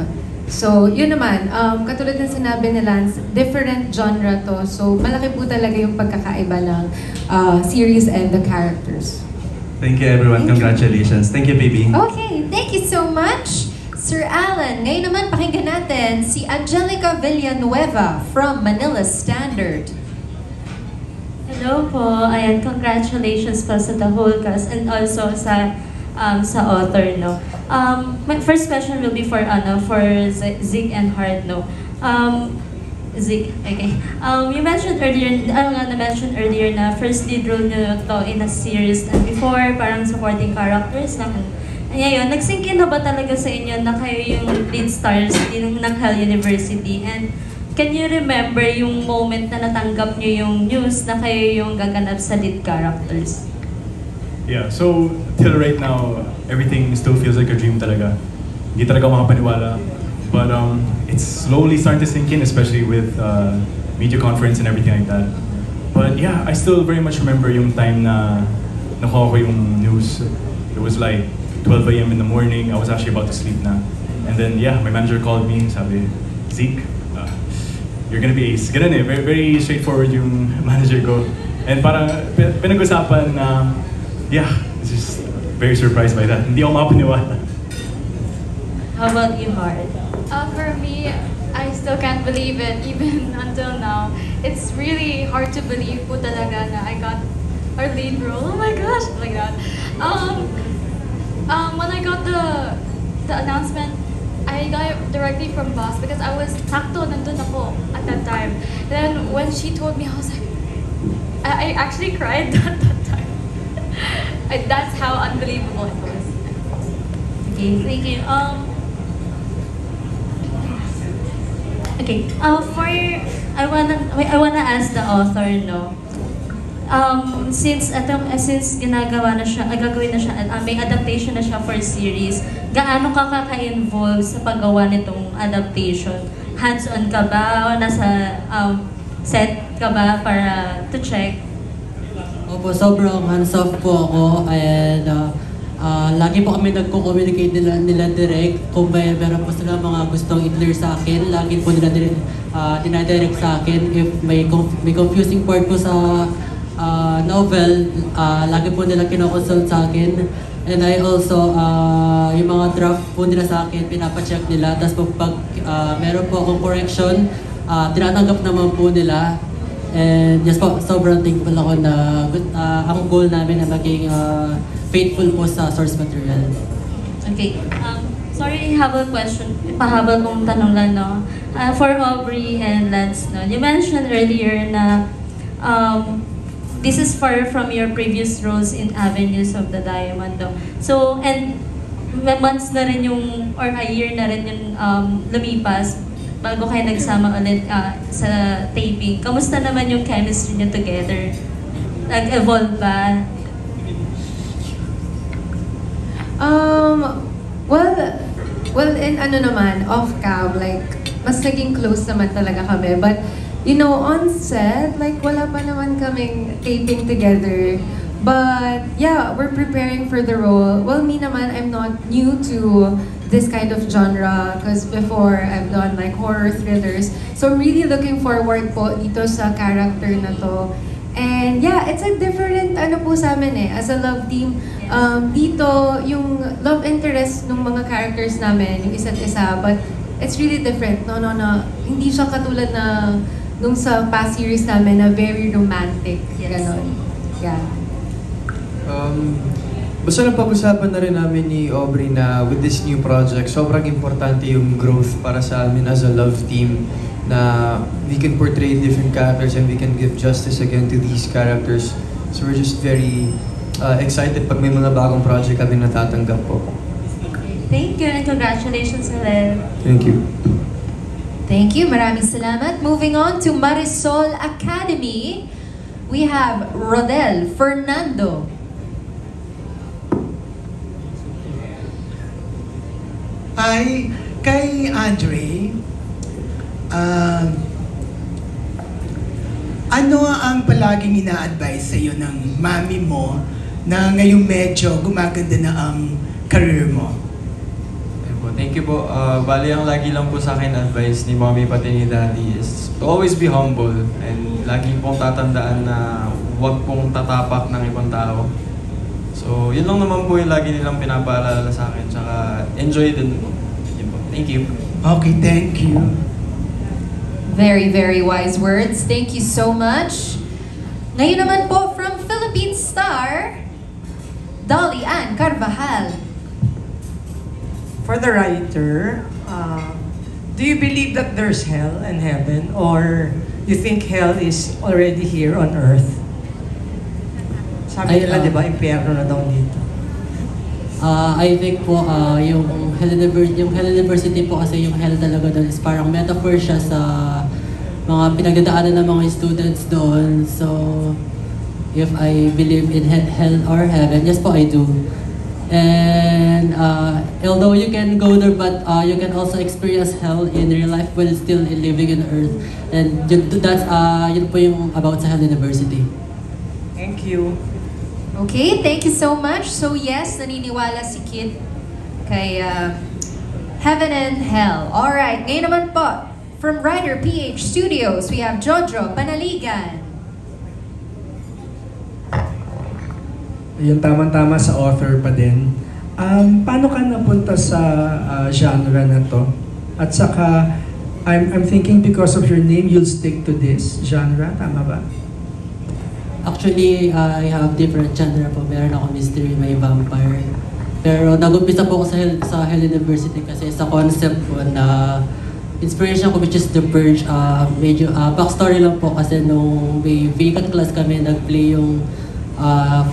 So, yun naman, katulad ng sinabi ni Lance, different genre to. So, malaki po talaga yung pagkakaiba ng series and the characters. Thank you everyone. Congratulations. Thank you, baby. Okay, thank you so much, Sir Alan. Ngayon naman, pakinggan natin si Angelica Villanueva from Manila Standard. Hello po. Ayan, congratulations po sa the whole cast and also sa author, no. My first question will be for Zeke and Hart, no. Zeke, okay. You mentioned earlier na first lead role nyo to in a series, and before parang supporting characters na. Ngayon, nag-sync in na ba talaga sa inyo na kayo yung lead stars ng Hell University? And can you remember yung moment na natanggap nyo yung news na kayo yung gaganap sa lead characters? Yeah, so till right now, everything still feels like a dream talaga. Hindi talaga makapaniwala. But it's slowly starting to sink in, especially with media conference and everything like that. But yeah, I still very much remember yung time na nakuha ko yung news. It was like 12 a.m. in the morning. I was actually about to sleep na. And then yeah, my manager called me, sabi, Zeke, you're gonna be ace. Ganun eh, very, very straightforward yung manager ko. And parang pinag-usapan na, yeah, I was just very surprised by that. Hindi ako makapaniwala. How about you, Heart? For me, I still can't believe it even until now. It's really hard to believe po talaga na I got our lead role. Oh my gosh, like that. When I got the announcement, I got it directly from boss because I was sakto nandun ako at that time. Then when she told me, I was like, I actually cried at that time. That's how unbelievable it was. Okay, thank you. Okay. I wanna ask the author, no. Since ginagawa na siya, gagawin na siya, may adaptation na siya for series, gaano ka kaka-involve sa paggawa nitong adaptation? Hands-on ka ba? Nasa set ka ba para to check? Opo, sobrang hands-off po ako and lagi po kami nagko-communicate nila direct kung meron po sila mga gustong i-clear sa akin. Lagi po nila dinadirect sa akin if may confusing part po sa novel, lagi po nila kinoconsult sa akin. And I also, yung mga draft po nila sa akin, pinapacheck nila. Tapos pag meron po akong correction, tinatanggap naman po nila. And yes po, sobrang thankful ako na ang goal namin na maging faithful po sa source material. Okay. Sorry, habol question. Pahabol kong tanong lang, no? For Aubrey and Lance, no? You mentioned earlier na this is far from your previous roles in Avenues of the Diamond, no? So, and months na rin yung, or a year na rin yung lumipas bago kayo nagsama ulit sa taping. Kamusta naman yung chemistry niyo together? Nag-evolve ba? Well, in ano naman, off-cam, like, mas naging close naman talaga kami. But, you know, on set, like, wala pa naman kaming taping together. But, yeah, we're preparing for the role. Well, me naman, I'm not new to this kind of genre because before, I've done, like, horror thrillers. So, I'm really looking forward po dito sa character na to. And yeah, it's a different ano po sa amin as a love team. Dito, yung love interest ng mga characters namin, yung isa't isa, but it's really different. No, hindi siya katulad na nung sa past series namin na very romantic. Yes. Ganon. Yeah. Basta napag-usapan na rin namin ni Aubrey na with this new project, sobrang importante yung growth para sa amin as a love team. Na we can portray different characters and we can give justice again to these characters. So we're just very excited pag may mga bagong project kami natatanggap po. Thank you and congratulations ulit. Thank you. Thank you. Maraming salamat. Moving on to Marisol Academy, we have Rodel Fernando. Hi, kay Andre. Ano ang palaging ina-advise sa'yo ng mami mo na ngayong medyo gumaganda na ang career mo? Thank you po. Bali, ang lagi lang po sa akin advice ni mommy pati ni daddy is to always be humble and lagi pong tatandaan na huwag pong tatapak ng ibang tao. So, yun lang naman po yung lagi nilang pinapaalala sa akin. Tsaka, enjoy din po. Yun po. Thank you. Okay, thank you. Very, very wise words. Thank you so much. Ngayon naman po from Philippine Star, Dolly Ann Carvajal. For the writer, do you believe that there's hell and heaven, or you think hell is already here on earth? Sabi nila, di ba, impyerno na daw dito. I think po, yung Hell University po kasi yung hell talaga doon is parang metaphor siya sa mga pinagdadaanan ng mga students doon. So, if I believe in hell or heaven, yes po, I do. And although you can go there, but you can also experience hell in real life while still living on earth. And that's yun po yung about sa Hell University. Thank you. Okay, thank you so much. So yes, naniniwala si Kid kay Heaven and Hell. Alright, ngayon naman po, from Rider PH Studios, we have Jojo Panaligan. Yung tamang-tama sa author pa din. Paano ka napunta sa genre na to? At saka, I'm thinking because of your name, you'll stick to this genre, tama ba? Actually, I have different genre po. Meron ako mystery, may vampire. Pero nag-umpisa po ako sa Hell University kasi sa concept po na inspiration ko, which is The Purge. Medyo backstory lang po kasi nung may vacant class kami, nag-play yung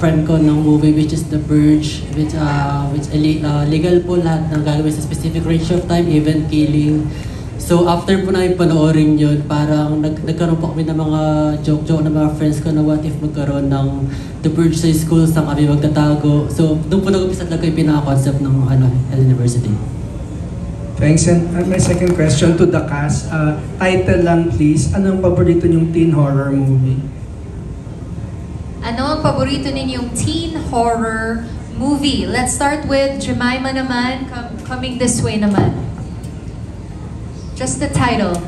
friend ko ng movie which is The Purge, which legal po lahat ng gagawin sa specific range of time, even killing. So after po namin panoorin yun, parang nagkaroon po kami ng mga joke-joke ng mga friends ko na what if magkaroon ng The Purge sa school, saan kami magtatago. So doon po nag-umpisa talaga yung pinaka-concept ng Hell University. Thanks. And my second question to the cast, title lang please, anong paborito niyong teen horror movie? Ano ang paborito ninyong teen horror movie? Let's start with Jemima naman, coming this way naman. Just the title.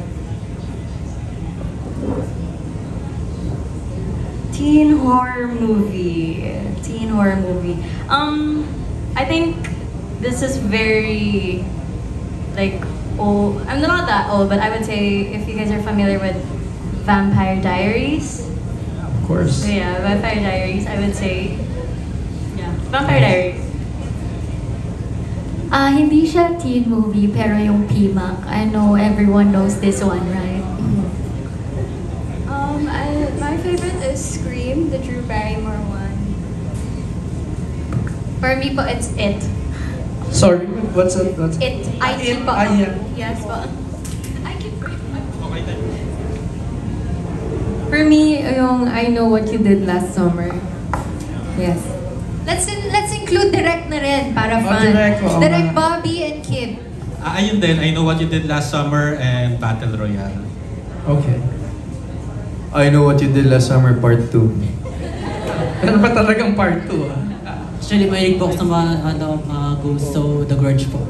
Teen horror movie. Teen horror movie. I think this is very like old. I'm not that old, but I would say if you guys are familiar with Vampire Diaries. Of course. So yeah, Vampire Diaries. I would say yeah, Vampire Diaries. Hindi siya teen movie, pero yung PMAC. I know everyone knows this one, right? My favorite is Scream, the Drew Barrymore one. For me po, it's It. Sorry, what's it? It. IT po. Yeah. Yes po. For me, yung I Know What You Did Last Summer. Yes. Let's include Direct na rin para fun. Direct Bobby and Kid. Ayun din, I Know What You Did Last Summer and Battle Royale. Okay. I Know What You Did Last Summer Part 2. Ano ba talagang Part 2 Actually, mahilig po ako sa mga ghosts, so The Grudge po.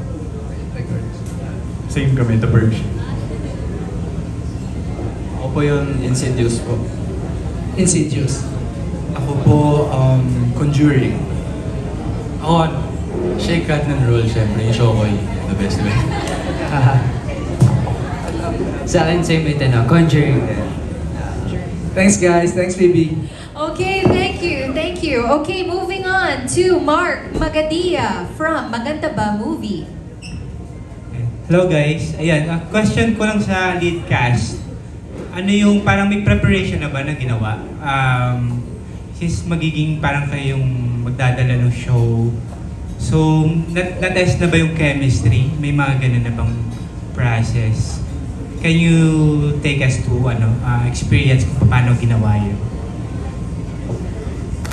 Same kami, The Purge. Ako po yun, Insidious po. Insidious. Ako po, Conjuring. Ako, Shake, Rat, and Roll, syempre. Yung Shokoy, the best way. Sa akin, same ito na, Conjuring din. Thanks guys, thanks Phoebe. Okay, thank you, thank you. Okay, moving on to Mark Magadia from Maganda Ba Movie. Hello guys, ayan, question ko lang sa lead cast. Ano yung parang may preparation na ba na ginawa? Since magiging parang kayong magdadala ng show, so na-test na ba yung chemistry? May mga ganun na bang process? Can you take us to experience kung paano ginawa yun?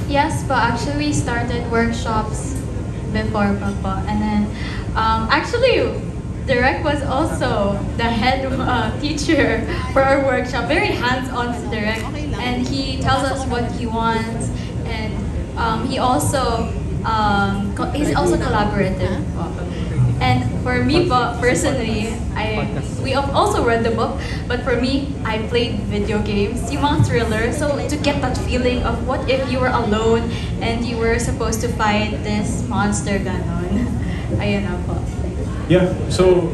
Yes po, actually we started workshops before pa po. And then, actually, Direk was also the head teacher for our workshop. Very hands-on with Direk. And he tells us what he wants. And he also, he's also collaborative. And for me po, personally, we also read the book, but for me, I played video games, yung mga thriller, so to get that feeling of what if you were alone and you were supposed to fight this monster, ganon. Ayun na po. Yeah, so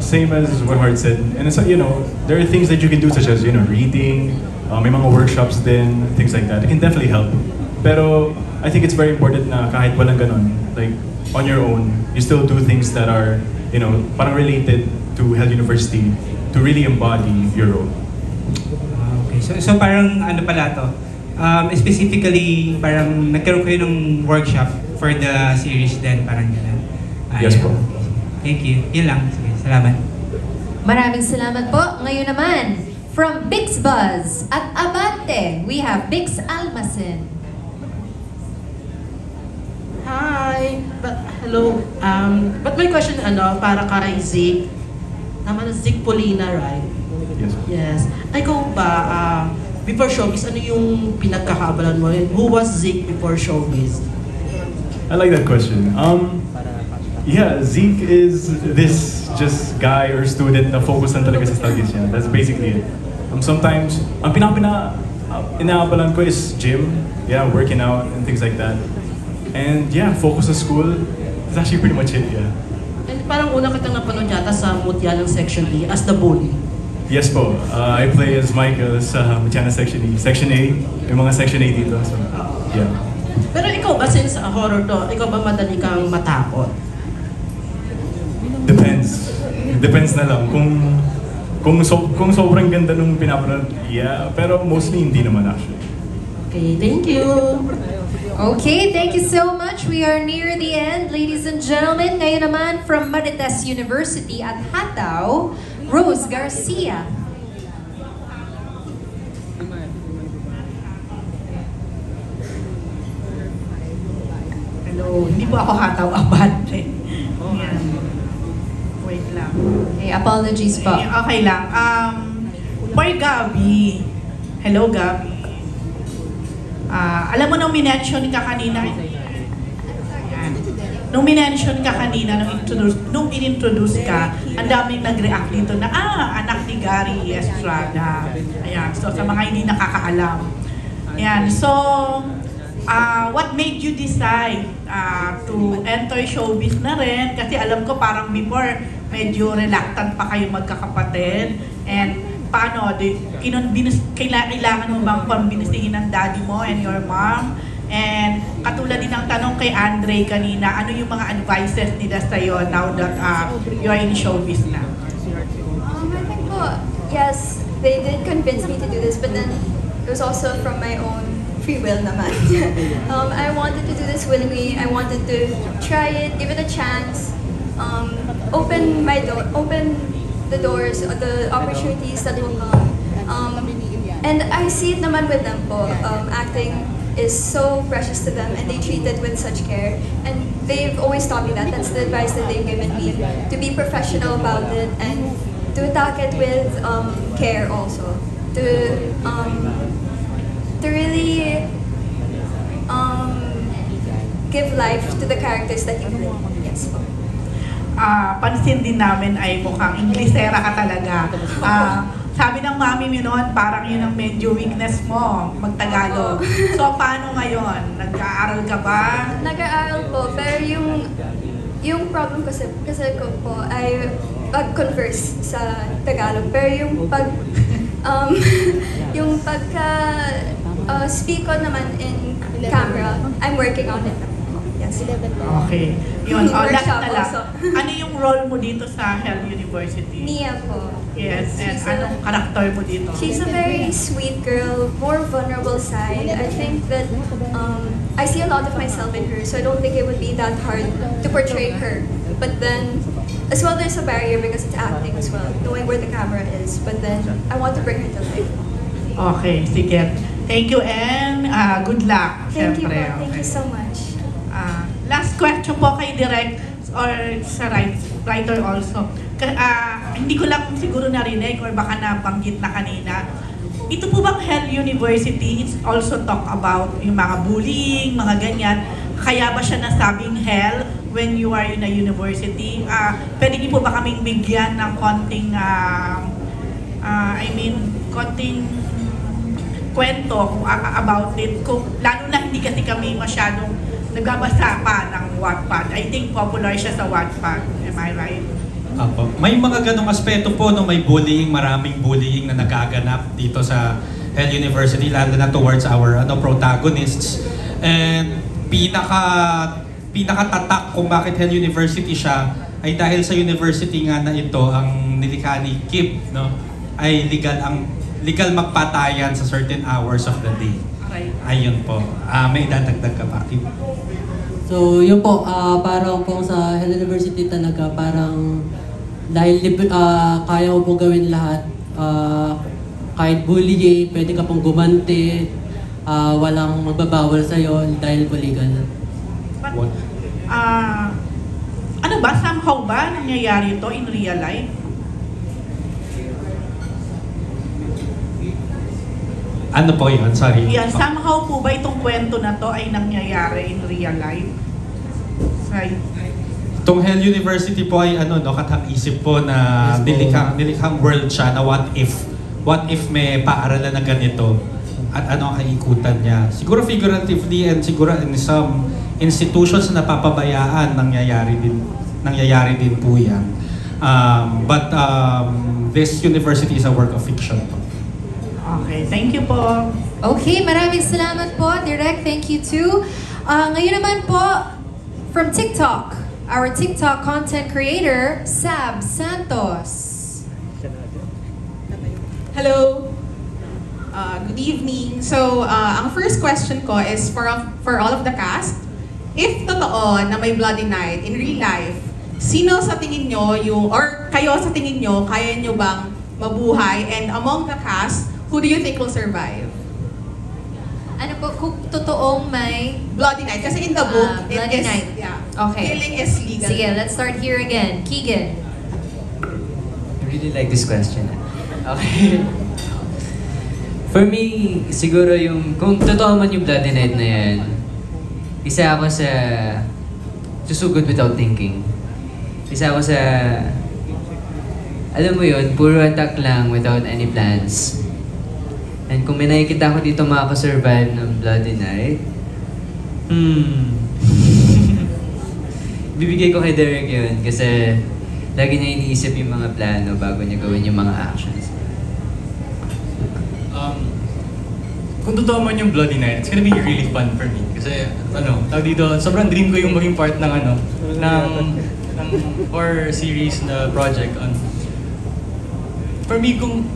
same as what Hart said, and it's there are things that you can do such as reading, may mga workshops din, things like that. It can definitely help. Pero I think it's very important na kahit walang ganon, like on your own, you still do things that are, parang related to Hell University to really embody your role. Okay, so parang ano pala to? Specifically, parang nagkaroon kayo ng workshop for the series din, parang gano'n. Yes po. Thank you. Yun lang. Sige, salamat. Maraming salamat po. Ngayon naman, from Bix Buzz at Abante, we have Bix Almacen. Hi! Hello. But my question, para kay Zeke. Tama na, Zeke Polina, right? Yes. Yes. Ikaw ba, before showbiz, ano yung pinagkakabalan mo? Who was Zeke before showbiz? I like that question. Yeah, Zeke is this just guy or student na focus lang talaga sa studies niya. That's basically it. Sometimes, ang inaabalan ko is gym, working out and things like that. And yeah, focus sa school. That's actually pretty much it, yeah. And parang una kitang napanood yata sa Mutya ng Section E as the bully. Yes po, I play as Michael sa Mutiana Section E. Section A, may mga Section A dito. So, yeah. Pero ikaw ba, since horror to, ikaw ba madali kang matakot? Depends. Depends na lang. Kung sobrang ganda nung pinapanood, yeah. Pero mostly hindi naman actually. Okay, thank you. Okay, thank you so much. We are near the end, ladies and gentlemen. Ngayon naman from Marites University at Hataw, Rose Garcia. Hello, hindi po ako Hataw, abante. Yan. Wait lang. Okay, apologies po. Okay lang. For Gabi. Hello, Gabi. Alam mo nung minention ka kanina, nung minention ka kanina, nung in-introduce ka, ang daming nag-react dito na, anak ni Gary Estrada. Ayan, so sa mga hindi nakakaalam. Ayan, so, what made you decide to enter showbiz na rin? Kasi alam ko parang before, medyo reluctant pa kayo magkakapatid. And paano, kailangan mo bang pambinisihin ng daddy mo and your mom? And katulad din ng tanong kay Andre kanina, ano yung mga advices nila sa'yo now that you are in showbiz na? I think yes, they did convince me to do this, but then it was also from my own free will naman. I wanted to do this willingly. I wanted to try it, give it a chance, open the doors, the opportunities that will come. And I see it naman with them po. Acting is so precious to them and they treat it with such care. And they've always taught me that. That's the advice that they've given me. To be professional about it and to attack it with care also. To really give life to the characters that you play. Yes po. Pansin din namin ay mukhang Inglesera ka talaga. Sabi ng mami mo noon, parang yun ang medyo weakness mo, magtagalog. So, paano ngayon? Nag-aaral ka ba? Nag-aaral po, pero yung problem kasi ko po ay pag-converse sa Tagalog. Pero yung speak ko naman in camera, I'm working on it. Yes. Okay. Yun, last na lang. Ano yung role mo dito sa Hell University? Nia po. Yes, and anong karakter mo dito? She's a very sweet girl, more vulnerable side. I think that I see a lot of myself in her, so I don't think it would be that hard to portray her. But then, as well, there's a barrier because it's acting as well, knowing where the camera is. But then, I want to bring her to life. Okay, sige. Thank you and good luck. Thank you po. Siyempre. Thank you so much. Last question po kay Direk or sa writer also. Hindi ko lang siguro narinig or baka nabanggit na kanina. Ito po bang Hell University, it's also talk about yung mga bullying, mga ganyan. Kaya ba siya nasabing hell when you are in a university? Pwede niyo po ba kaming bigyan ng konting, konting kwento about it? Lalo na hindi kasi kami masyadong nagbabasa pa ng Wattpad. I think popular siya sa Wattpad. Am I right? Apo. May mga ganong aspeto po no, may bullying, maraming bullying na nagaganap dito sa Hell University, lalo na towards our protagonists. And pinaka-tatak kung bakit Hell University siya ay dahil sa university nga na ito, ang nilikha ni Kip, no, ay legal magpatayan sa certain hours of the day. Ayun po. May dadagdag ka pa, Kip? So, yun po, parang po sa Hell University talaga, parang dahil kaya mo pong gawin lahat, kahit bullying, pwede ka pong gumanti, walang magbabawal sa'yo dahil po legal. Ano ba? Somehow ba nangyayari ito in real life? Ano po yun? Sorry. Yan, somehow po ba itong kwento na to ay nangyayari in real life? Right. Itong Hell University po ay katang-isip po na nilikhang world siya na what if may paaralan na ganito at ano ang kaikutan niya. Siguro figuratively and siguro in some institutions na napapabayaan, nangyayari din po yan. But this university is a work of fiction. Okay, thank you po. Okay, maraming salamat po, Direk. Thank you too. Ngayon naman po, from TikTok, our TikTok content creator, Sab Santos. Hello. Good evening. So, ang first question ko is for all of the cast. If totoo na may Bloody Night in real life, sino sa tingin nyo or kayo sa tingin nyo, kaya nyo bang mabuhay? And among the cast, who do you think will survive? Ano po, kung totoong may... Bloody Night. Kasi in the book, it Bloody is, Night. yeah, Okay. killing is legal. Sige, let's start here again. Keegan. I really like this question. Okay. For me, siguro kung totoo man yung Bloody Night na yan, isa ako sa susugod without thinking. Isa ako sa, alam mo yun, puro attack lang without any plans. And kung may nakikita ko dito makaka-survive ng Bloody Night, bibigay ko kay Derek yun kasi lagi niya iniisip yung mga plano bago niya gawin yung mga actions. Kung totoo man yung Bloody Night, it's gonna be really fun for me. Kasi, tawag dito, sobrang dream ko yung maging part ng ng horror series na project. For me, kung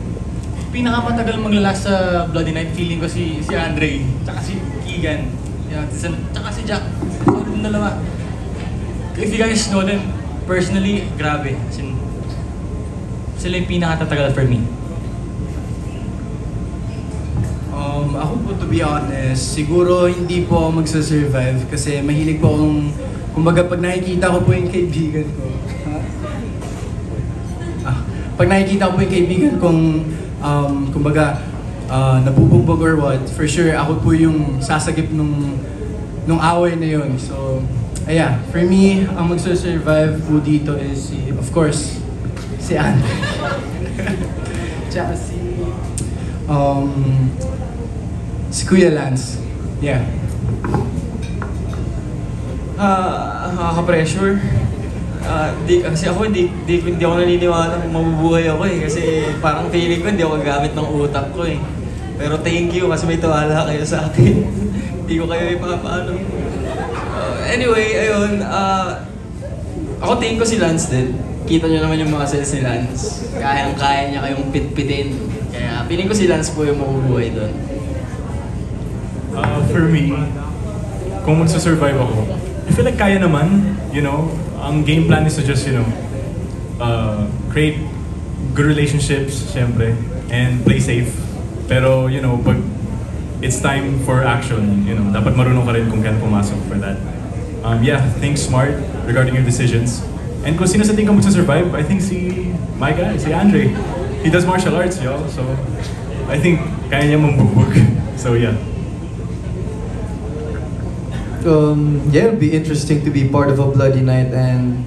pinakamatagal maglalast sa Bloody Night, feeling ko si Andre, tsaka si Keegan, tsaka si Jack. So, yung dalawa. If you guys know them, personally, grabe. As in, sila yung pinakatatagal for me. Ako po, to be honest, siguro hindi po ako magsasurvive kasi mahilig po akong, kumbaga pag nakikita ko po yung kaibigan ko, pag nakikita ko po yung kaibigan kong, kumbaga, nabubugbog or what, for sure, ako po yung sasagip nung away na yun. So, for me, ang magsasurvive po dito is, of course, si Andre. Tsaka si Kuya Lance. Yeah. Nakaka-pressure. Kasi ako hindi ako naniniwala kung mabubuhay ako eh. Kasi parang feeling ko hindi ako gagamit ng utak ko eh. Pero thank you kasi may tiwala kayo sa akin. Hindi ko kayo ipapaano. Anyway, ayun. Ako tingin ko si Lance din. Kita nyo naman yung mga cells ni Lance. Kayang-kaya niya kayong pitpitin. Kaya feeling ko si Lance po yung mabubuhay doon. For me, kung magsasurvive ako, I feel like kaya naman, ang game plan is to just, create good relationships, syempre, and play safe. Pero, pag it's time for action, dapat marunong ka rin kung kailan pumasok for that. Think smart regarding your decisions. And kung sino sa tingin ka magsasurvive, I think my guy, si Andre. He does martial arts, y'all, so I think kaya niya mambugbog. So, yeah. It'll be interesting to be part of a Bloody Night, and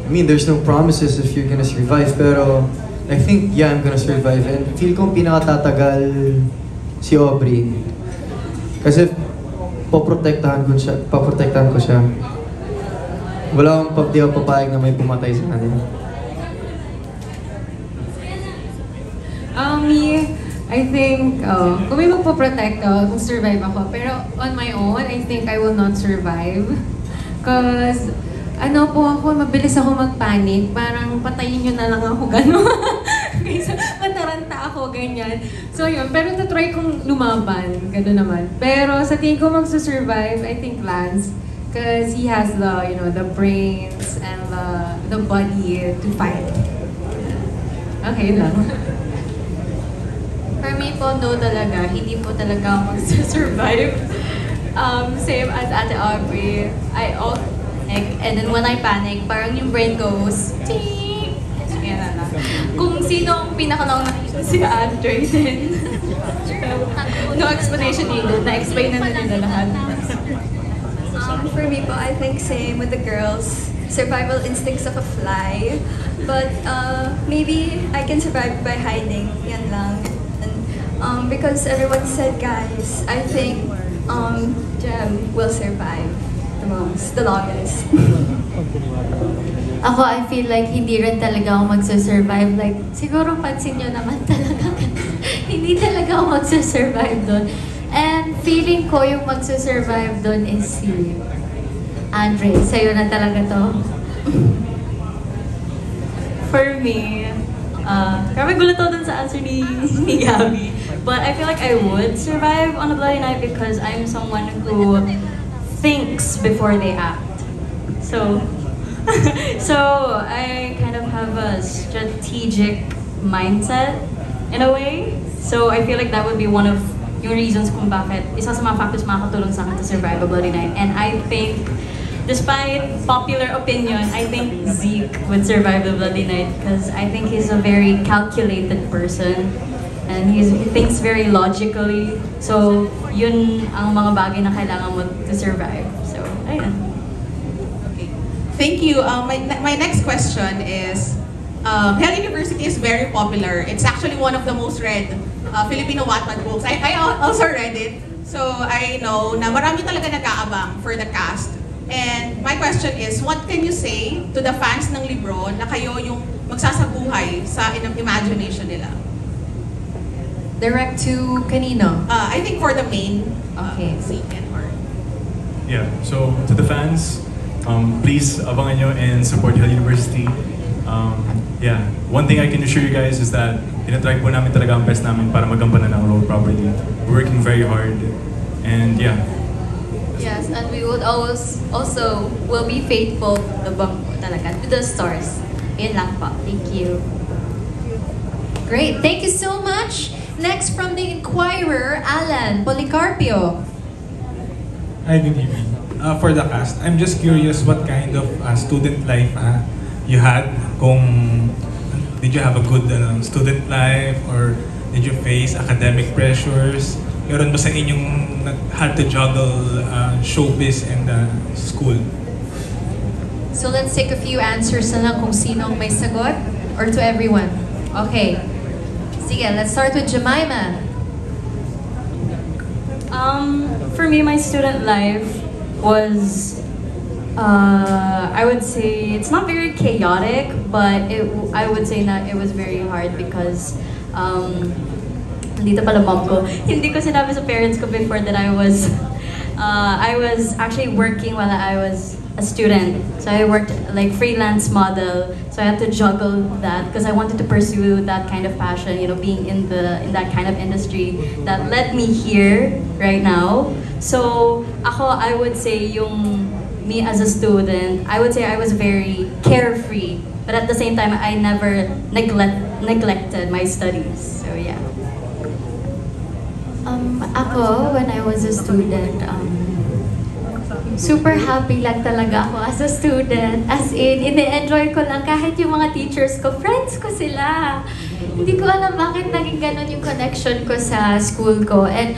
I mean, there's no promises if you're gonna survive, pero I think, I'm gonna survive, and feel kong pinakatatagal si Aubrey. Kasi paprotektahan ko siya. Wala akong di ako papayag na may pumatay sa kanila. I think, kung may magpaprotect kung survive ako. Pero on my own, I think I will not survive. Cause, mabilis ako magpanic. Parang patayin nyo na lang ako, gano'n. Kaysa mataranta ako, ganyan. So yun, pero tatry kong lumaban, gano'n naman. Pero sa tingin ko magsusurvive, I think Lance. Cause he has the brains and the body to fight. Okay, yun lang. For me po, no talaga. Hindi po talaga ako magsasurvive. Same as Ate Aubrey. And then when I panic, parang yung brain goes, ting! Yan na. Kung sino ang pinakalaong nakita si Andre din. No explanation needed. Na-explain na nila lahat. For me po, I think same with the girls. Survival instincts of a fly. But maybe I can survive by hiding. Yan lang. Because everyone said, guys, I think Jem will survive the longest. Ako, I feel like hindi rin talaga ako magsasurvive. Like, siguro pansin nyo naman talaga. Hindi talaga ako magsasurvive doon. And feeling ko yung magsasurvive doon is si Andre. Sa'yo na talaga to. For me, grabe gulat ako dun sa answer ni Gabby. But I feel like I would survive on a bloody night because I'm someone who thinks before they act. So I kind of have a strategic mindset in a way. So I feel like that would be one of yung reasons kung bakit isa sa mga factors makakatulong sa akin to survive a bloody night. And I think, despite popular opinion, I think Zeke would survive the bloody night because I think he's a very calculated person and he thinks very logically. So yun ang mga bagay na kailangan mo to survive. So ayun. Thank you. My next question is, Hell University is very popular. It's actually one of the most read Filipino Wattpad books. I also read it. So I know na marami talaga nag-aabang for the cast. And my question is, what can you say to the fans ng libro na kayo yung magsasabuhay sa imagination nila? Direct to kanino? I think for the main, Zeke and Art. Yeah, so to the fans, please abangan nyo and support Hell University. Yeah, one thing I can assure you guys is that tinatry po namin talaga ang best namin para magampanan ang role properly. We're working very hard, and yeah. Yes, and we would also will be faithful to the stars. Yun lang po. Thank you. Great, thank you so much. Next from the Inquirer, Alan Policarpio. Hi, good evening. For the cast, I'm just curious what kind of student life you had. Did you have a good student life or did you face academic pressures? Meron ba sa inyong had to juggle showbiz and school? So let's take a few answers na lang kung sinong may sagot or to everyone. Okay. Sige, let's start with Jemima. For me, my student life was, I would say, it's not very chaotic, but I would say that it was very hard because, dito pala mom ko, hindi ko sinabi sa parents ko before that I was actually working while I was a student. So I worked like freelance model. So I had to juggle that because I wanted to pursue that kind of passion, you know, being in that kind of industry that led me here right now. So I would say me as a student, I would say I was very carefree, but at the same time I never neglected my studies. So yeah. Ako, when I was a student, super happy lang talaga ako as a student. As in, ine-enjoy ko lang kahit yung mga teachers ko, friends ko sila. Hindi ko alam bakit naging ganun yung connection ko sa school ko. And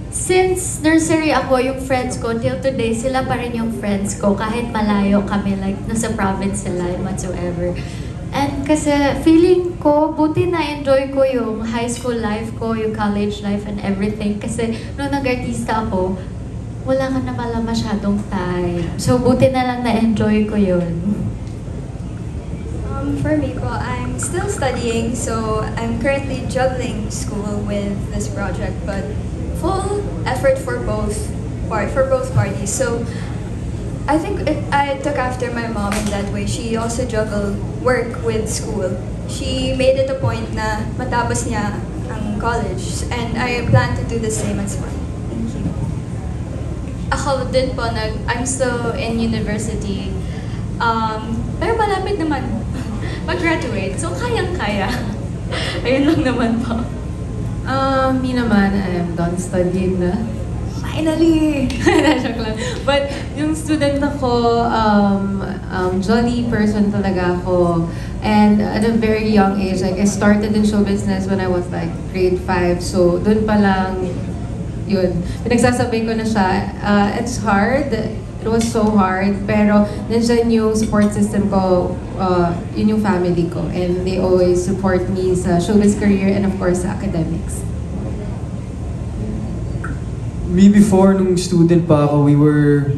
since nursery ako, yung friends ko, till today, sila pa rin yung friends ko. Kahit malayo kami, like nasa province sila and whatsoever. And kasi feeling ko, buti na-enjoy ko yung high school life ko, yung college life and everything. Kasi nung nag-artista ako, wala ka na pala masyadong time. So buti na lang na-enjoy ko yun. For me po, I'm still studying, so I'm currently juggling school with this project, but full effort for both parties. So I think I took after my mom in that way. She also juggled work with school. She made it a point na matapos niya ang college, and I plan to do the same as well. Thank you. Ako din po, I'm still in university. Pero malapit naman mag-graduate. So kayang-kaya. Ayun lang naman po. Me naman, I am done studying na. Finally! Joke lang. But yung student ako, jolly person talaga ako. And at a very young age, like I started in show business when I was like grade 5. So dun pa lang, yun. Pinagsasabay ko na siya. It's hard. It was so hard. Pero nandiyan yung support system ko, yun yung family ko. And they always support me sa showbiz career and of course sa academics. Me before, nung student pa ako, we were,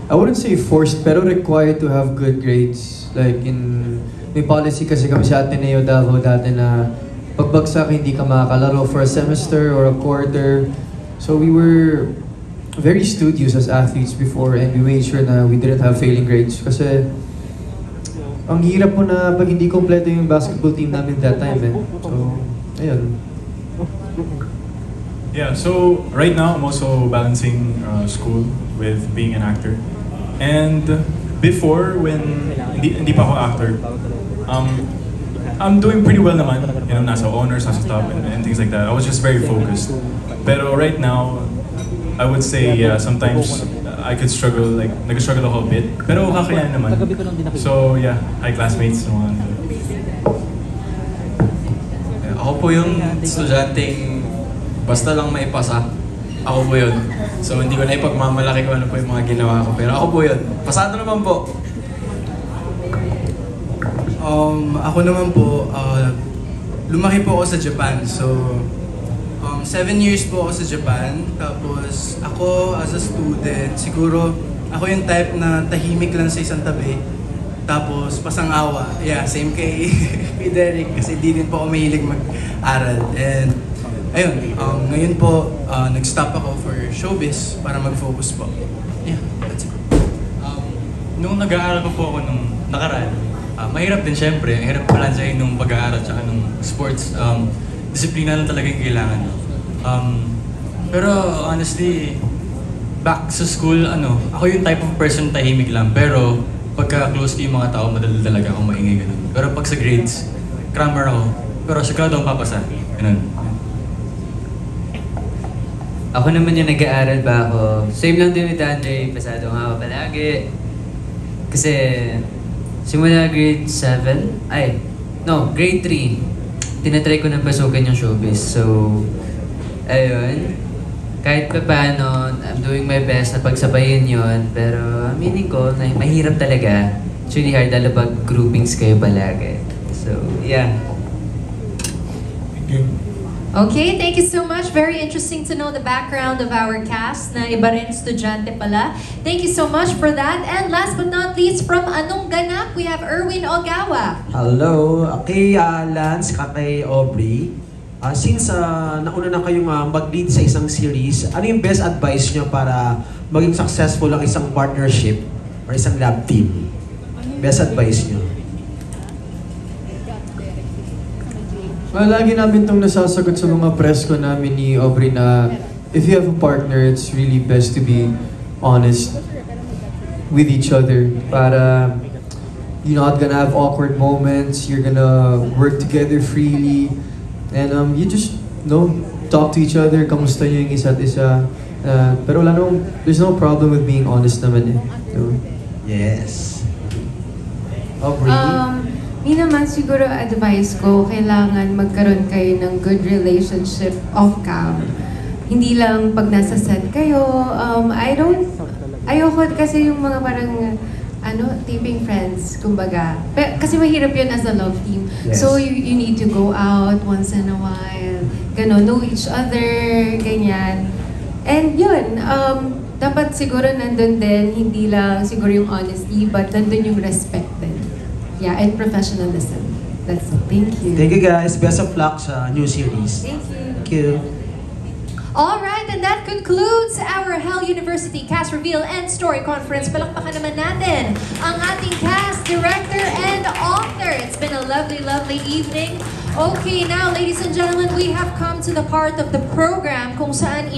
I wouldn't say forced, pero required to have good grades. Like may policy kasi kami sa Ateneo Davao dati na pagbagsak hindi ka makakalaro for a semester or a quarter. So we were very studious as athletes before, and we made sure na we didn't have failing grades. Kasi ang hirap po na pag hindi kompleto yung basketball team namin that time So, ayun. Yeah, so right now I'm also balancing school with being an actor. And before, when hindi pa ako actor, I'm doing pretty well naman. You know, nasa honors, nasa top, and things like that. I was just very focused. Pero right now, I would say sometimes I could struggle, like nag-struggle ako a bit. Pero kakayanin naman. So yeah, hi classmates. Ako po yung estudyanteng basta lang maipasa. Ako po yun. So hindi ko na ipagmamalaki kung ano po yung mga ginawa ko. Pero ako po yun. Pasado naman po. Ako naman po, lumaki po ako sa Japan. So, 7 years po ako sa Japan. Tapos, ako as a student, siguro ako yung type na tahimik lang sa isang tabi. Tapos, pasang-awa. Yeah, same kay Derek kasi di din po ako mahilig mag-aral. And, ayun, ngayon po, nag-stop ako for showbiz para mag-focus po. Yeah, that's it. Nung nag-aaral ko po ako nung nakaraan, mahirap din syempre. Ang hirap balansahin nung pag-aaral at nung sports. Disiplina lang talaga yung kailangan. Pero honestly, back sa school, ako yung type of person tahimik lang. Pero pagka close ko yung mga tao, madali talaga akong maingay ganun. Pero pag sa grades, crammer ako. Pero sigurado akong papasa. Ganun. Ako naman yung nag-aaral ba ako. Same lang din with Andre, pasado nga ako palagi. Kasi simula grade 7, grade 3, tinatry ko na pasukin yung showbiz. So, ayun. Kahit pa paano, I'm doing my best na pagsabayin yon. Pero aminin ko na mahirap talaga. It's really hard lalo pag groupings kayo palagi. So, yeah. Thank you. Okay, thank you so much. Very interesting to know the background of our cast na iba rin estudyante pala. Thank you so much for that. And last but not least, from Anong Ganap, we have Erwin Ogawa. Hello, kay Lance, kay Aubrey. Since nauna na kayong mag-lead sa isang series, ano yung best advice nyo para maging successful ang isang partnership or isang lab team? Best advice nyo? Well, lagi namin itong nasasagot sa mga press ko namin ni Aubrey na if you have a partner, it's really best to be honest with each other. Para you're not gonna have awkward moments, you're gonna work together freely, and you just talk to each other, kamusta nyo yung isa't isa. Pero there's no problem with being honest naman eh. So, yes. Aubrey? Mi naman siguro advice ko, kailangan magkaroon kayo ng good relationship off-cam. Hindi lang pag nasa set kayo. Ayoko kasi yung mga parang taping friends, kumbaga. Kasi mahirap yun as a love team. Yes. So you need to go out once in a while, know each other, ganyan. And yun, dapat siguro nandun din, hindi lang siguro yung honesty, but nandun yung respect din. Yeah, and professionalism. That's it. Thank you. Thank you guys. Best of luck sa new series. Thank you. Thank you. All right, and that concludes our Hell University Cast Reveal and Story Conference. Palakpakan naman natin ang ating cast, director, and author. It's been a lovely, lovely evening. Okay, now, ladies and gentlemen, we have come to the part of the program kung saan